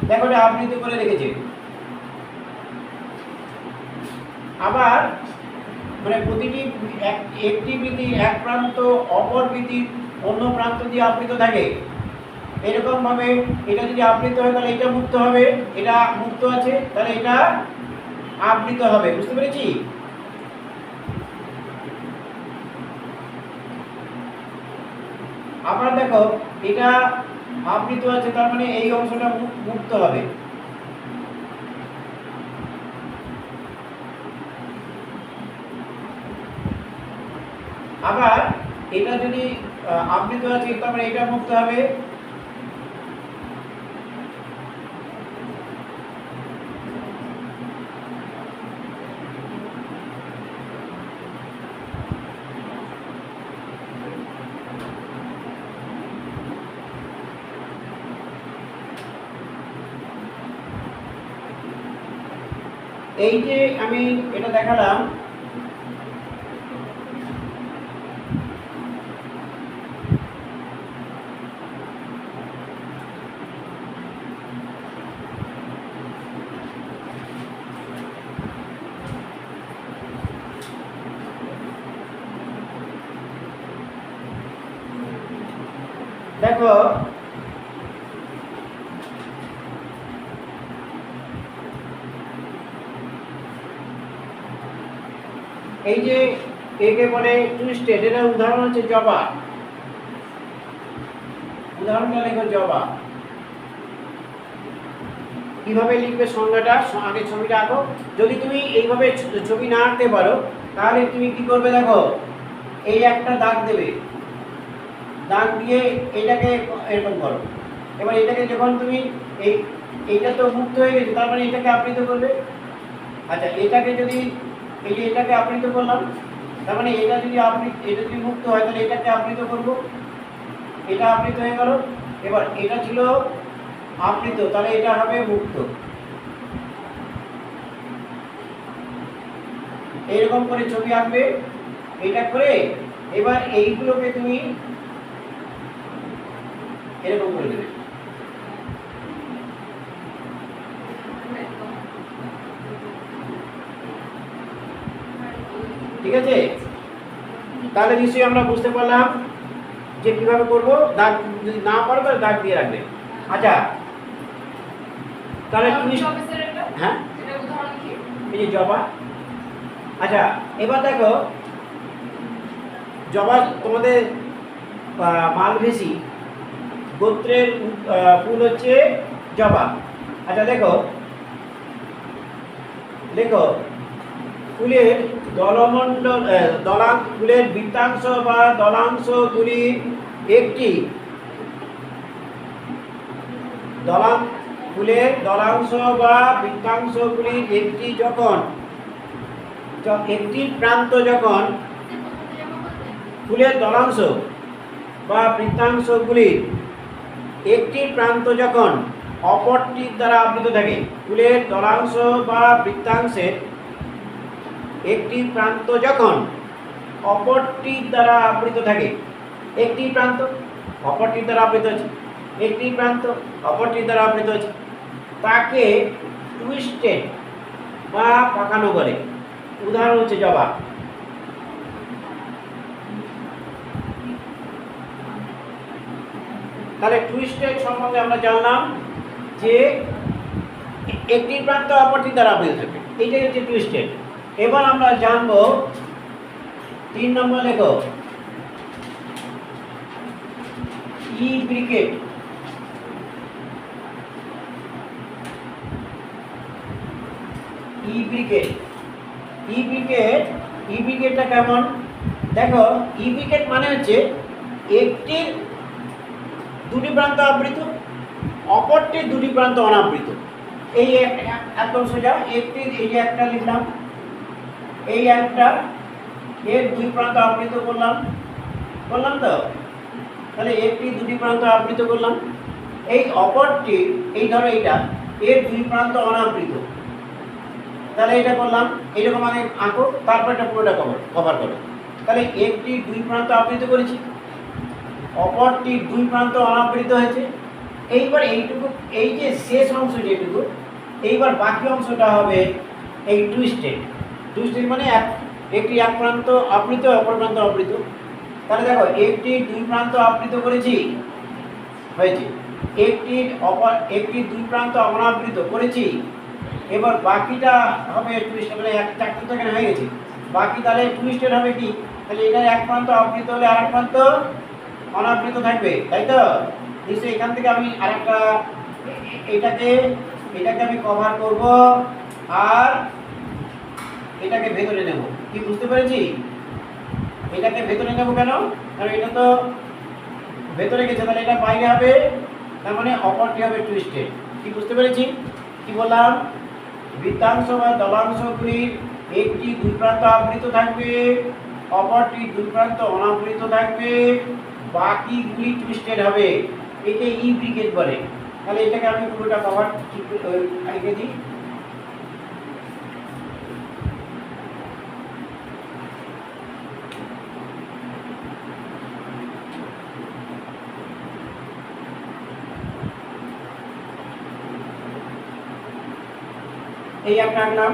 দেখো এটা আবৃত করে রেখেছে। আবার মানে প্রতিটি একটি বৃত্তি এক প্রান্ত অপর বৃত্তির অন্য প্রান্ত দিয়ে আবৃত থাকে। এরকম ভাবে এটা যদি আবৃত হয় তাহলে এটা মুক্ত হবে, এটা মুক্ত আছে তাহলে এটা আবৃত হবে। বুঝতে পেরেছি? আবার দেখো এটা আবৃত আছে তার মানে এই অংশটা মুক্ত হবে। আবার এটা যদি আবৃত আছে তার মানে এটা মুক্ত হবে। এই যে আমি এটা দেখালাম, দেখো এই যে একে বলে টুইস্টেড, এর উদাহরণ হচ্ছে জবা। উদাহরণটা লেখো জবা। কিভাবে লিখবে সংজ্ঞাটা? আগে ছবিটা আঁকো। যদি তুমি এইভাবে ছবি না আঁকতে পারো তাহলে তুমি কি করবে? দেখো এই একটা দাগ দেবে, দাগ দিয়ে এটাকে এরকম করো। এবার এটাকে যখন তুমি এইটা তো মুক্ত হয়ে গেছে তার মানে এটাকে আবৃত করবে। আচ্ছা এটাকে যদি এই যে এটাকে আবৃত করলাম তার মানে এটা যদি এটা যদি মুক্ত হয় তাহলে এটাকে আবৃত করব, এটা আবৃত হয়ে গেল। এবার এটা ছিল আবৃত তাহলে এটা হবে মুক্ত। এইরকম করে ছবি আঁকবে এটা করে। এবার এইগুলোকে তুমি এরকম করে দেবে। ঠিক আছে? তাহলে নিশ্চয়ই আমরা বুঝতে পারলাম যে কিভাবে করব। দাগ যদি না পারো তাহলে দাগ দিয়ে রাখবে। আচ্ছা তাহলে তুমি, হ্যাঁ এই যে জবা। আচ্ছা এবার দেখো জবা তোমাদের মালভেসি গোত্রের ফুল হচ্ছে জবা। আচ্ছা দেখো দেখো ফুলের দলমণ্ডল, ফুলের বৃত্তাংশ বা দলাংশগুলি একটি ফুলের দলাংশ বা বৃত্তাংশগুলির একটি যখন একটি প্রান্ত যখন ফুলের দলাংশ বা বৃত্তাংশগুলির একটি প্রান্ত যখন অপরটির দ্বারা আবৃত থাকে। ফুলের দলাংশ বা বৃত্তাংশের একটি প্রান্ত যখন অপরটির দ্বারা আবৃত থাকে। একটি প্রান্ত অপরটির দ্বারা আবৃত আছে, একটি প্রান্ত অপরটির দ্বারা আবৃত আছে। তাকে টুইস্টেড বা পাকানো বলে। উদাহরণ হচ্ছে জবা। তাহলে টুইস্টেড সম্বন্ধে আমরা জানলাম যে একটি প্রান্ত অপরটি দ্বারা আবৃত থাকে, এইটাই হচ্ছে টুইস্টেড। এবার আমরা জানবো 3 নম্বর লেখো ই ব্রিকেট। ই ব্রিকেট ই ব্রিকেট ই ব্রিকেটটা কেমন দেখো। ই ব্রিকেট মানে হচ্ছে একটির দুটি প্রান্ত আবৃত, অপরটির দুটি প্রান্ত অনাবৃত। এই একদম সোজা, একটি এই যে একটা লিখলাম, এই একটা এর দুই প্রান্ত আবৃত করলাম তো, তাহলে একটি দুটি প্রান্ত আবৃত করলাম। এই অপরটি এই ধরো এইটা এর দুই প্রান্ত অনাবৃত, তাহলে এটা করলাম এইরকম আগে আঁকো, তারপর এটা পুরোটা কভার করো। তাহলে একটি দুই প্রান্ত আবৃত করেছি, অপরটি দুই প্রান্ত অনাবৃত হয়েছে। এইবার এইটুকু, এই যে শেষ অংশ যেটুকু, এইবার বাকি অংশটা হবে এই টুইস্টেড। টুইস্টেড মানে একটি এক প্রান্ত আবৃত, অপর প্রান্ত আবৃত। তাহলে দেখো একটি দুই প্রান্ত আবৃত করেছি হয়েছে, একটি দুই প্রান্ত অনাবৃত করেছি। এবার বাকিটা হবে টুইস্টেড, মানে চারটে তো এখানে হয়ে গেছে, বাকি তাহলে টুইস্টেড হবে কি, তাহলে এটা এক প্রান্ত আবৃত হলে আর এক প্রান্ত অনাবৃত থাকবে, তাই তো? নিশ্চয়ই এখান থেকে আমি আরেকটা এটাকে আমি কভার করব আর এটাকে ভেতরে নেব। কি বুঝতে পেরেছি? এটাকে ভেতরে নেব কেন, কারণ এটা তো ভেতরে গেছে, তাহলে এটা বাইরে হবে, তার মানে অপরটি হবে টুইস্টেড। কি বুঝতে পেরেছি? কি বললাম? বৃত্তাংশ বা দলাংশগুলির একটি দুই প্রান্ত আবৃত থাকবে, অপরটি দুই প্রান্ত অনাবৃত থাকবে, বাকিগুলি টুইস্টেড হবে। একে ই ব্রিকেট বলে। তাহলে এটাকে আমি পুরোটা কভার লিখে দিই। এই একটা আঁকলাম,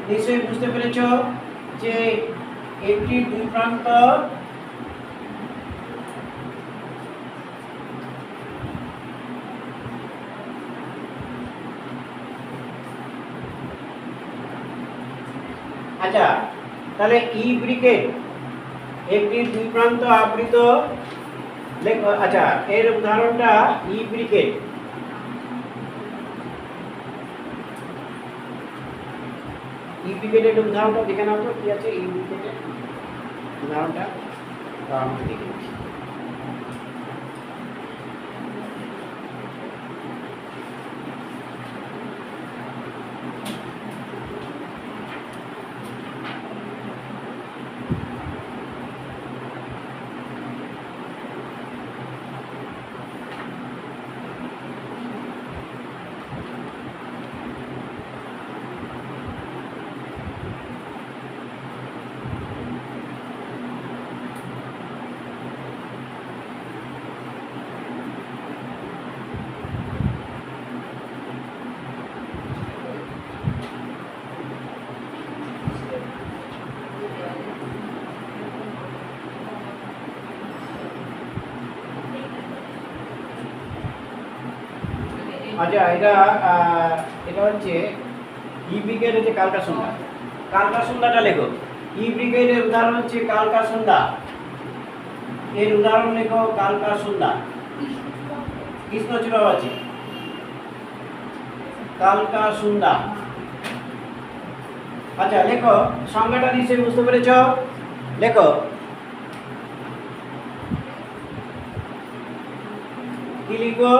নিশ্চয়ই বুঝতে পেরেছ যে একটি দুই প্রান্ত আচ্ছা, তাহলে ই ব্রিকেট একটি দুই প্রান্ত আবৃত লেখো। আচ্ছা, এর উদাহরণটা ই ব্রিকেট। ই ব্রিকেটের উদাহরণটা দেখে নাও তো, কি আছে ই ব্রিকেটের উদাহরণটা, তো আমাকে দেখে নিচ্ছি। আচ্ছা, এটা হচ্ছে ই ব্রিগেডের যে কালকাসুন্দা। কালকাসুন্দাটা লেখো। ই ব্রিগেডের উদাহরণ হচ্ছে কালকাসুন্দা। এর উদাহরণ লেখো কালকাসুন্দা। কৃষ্ণচূড়াও আছে, কালকাসুন্দা। আচ্ছা লেখো, সংজ্ঞাটা নিশ্চয়ই বুঝতে পেরেছ। লেখো, কি লিখো?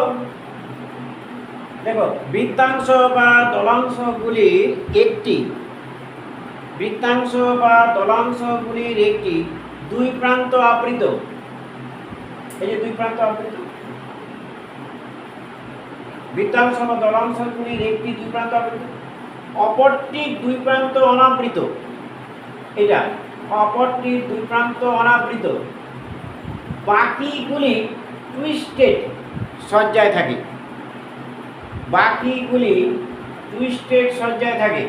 দেখো, বৃত্তাংশ বা দলাংশগুলির একটি দুই প্রান্ত আবৃত এই যে দুই প্রান্ত আবৃত, বৃত্তাংশ বা দলাংশগুলির একটি দুই প্রান্ত আবৃত, অপরটি দুই প্রান্ত অনাবৃত। এটা অপরটি দুই প্রান্ত অনাবৃত, বাকিগুলি টুইস্টেড সজ্জায় থাকে, বাকিগুলি টুইস্টেড সজ্জায় থাকে,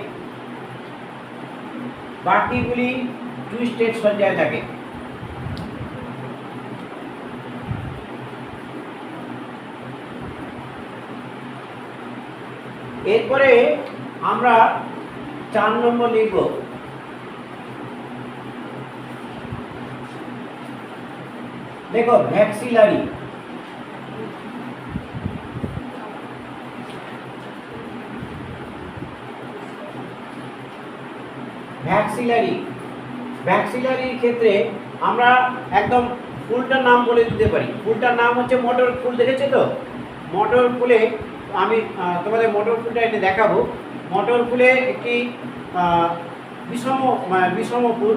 বাকিগুলি টুইস্টেড সজ্জায় থাকে। এরপরে আমরা 4 নম্বর লিখব। দেখো ভ্যাক্সিলারি, ভ্যাক্সিলারি, ভ্যাক্সিলারির ক্ষেত্রে আমরা একদম ফুলটার নাম বলে দিতে পারি। ফুলটার নাম হচ্ছে মটর ফুল, দেখেছো তো? মটর ফুলে আমি তোমাদের মটর ফুলটা এটা দেখাবো। মটর ফুলে একটি বিষম ফুল,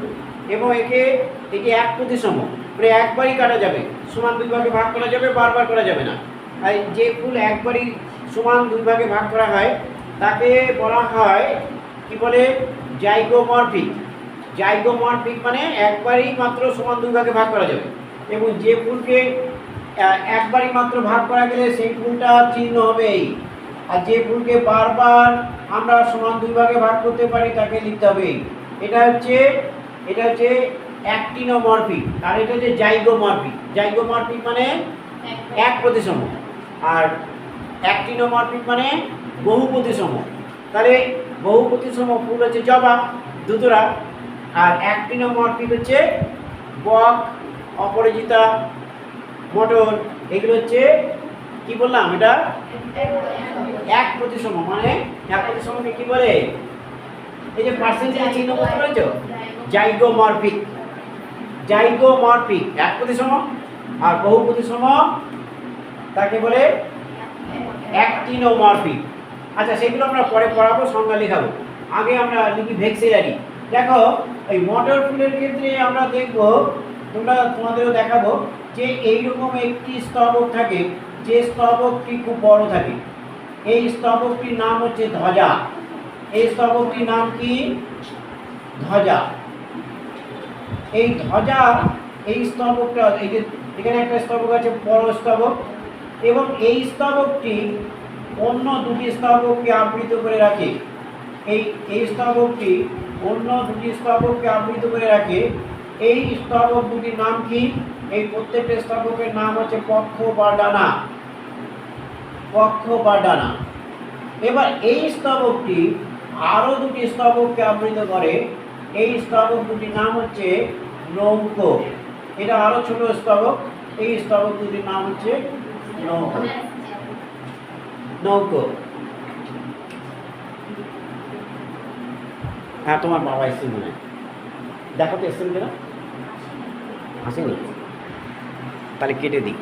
এবং একে এক প্রতিসম, মানে একবারই কাটা যাবে, সমান দুই ভাগে ভাগ করা যাবে, বারবার করা যাবে না। তাই যে ফুল একবারই সমান দুই ভাগে ভাগ করা হয় তাকে বলা হয় কি বলে, জাইগোমরফিক। জাইগোমরফিক মানে একবারই মাত্র সমান দুই ভাগে ভাগ করা যাবে, এবং যে ফুলকে একবারই মাত্র ভাগ করা গেলে সেই ফুলটা চিহ্ন হবে এই। আর যে ফুলকে বারবার আমরা সমান দুই ভাগে ভাগ করতে পারি তাকে লিখতে হবে এই। এটা হচ্ছে অ্যাক্টিনোমরফিক, আর এটা হচ্ছে জাইগোমরফিক। জাইগোমরফিক মানে এক প্রতিসম, আর অ্যাক্টিনোমরফিক মানে বহু প্রতিসম। তাহলে বহু প্রতিসম ফুল হচ্ছে জবা, ধুতুরা, আর অ্যাক্টিনোমরফিক হচ্ছে বক, অপরাজিতা, মটর। এগুলো হচ্ছে কি বললাম, এটা এক প্রতিসম। মানে এক প্রতিসমকে কি বলে, এই যে পার্সেন্টেজ চিহ্ন করতে পেরেছো, জাইগোমরফিক। জাইগোমরফিক এক প্রতিসম, আর বহু প্রতিসম তাকে বলে অ্যাক্টিনোমরফিক। আচ্ছা, সেগুলো আমরা পরে পড়াবো, সংজ্ঞা লেখাবো। আগে আমরা লিখি ভ্যাক্সিলারি। দেখো এই মটর ফুলের ক্ষেত্রে আমরা দেখব, তোমাদেরও দেখাবো যে এইরকম একটি স্তবক থাকে, যে স্তবকটি খুব বড় থাকে। এই স্তবকটির নাম হচ্ছে ধ্বজা। এই স্তবকটির নাম কি? ধ্বজা। এই ধ্বজা, এই স্তবকটা, এই যে এখানে একটা স্তবক আছে, বড় স্তবক, এবং এই স্তবকটি অন্য দুটি স্তবককে আবৃত করে রাখে। এই স্তবকটি অন্য দুটি স্তবককে আবৃত করে রাখে। এই স্তবক দুটির নাম কি? এই প্রত্যেকটা স্তবকের নাম হচ্ছে পক্ষ বা ডানা, পক্ষ বা ডানা। এবার এই স্তবকটি আরো দুটি স্তবককে আবৃত করে। এই স্তবক দুটির নাম হচ্ছে নৌক। এটা আরো ছোট স্তবক, এই স্তবক দুটির নাম হচ্ছে নৌক। নৌক। হ্যাঁ, তোমার বাবা এসেছেন মনে হয়, দেখো তো এসেছেন কিনা। আসেনি? তাহলে কেটে দিই।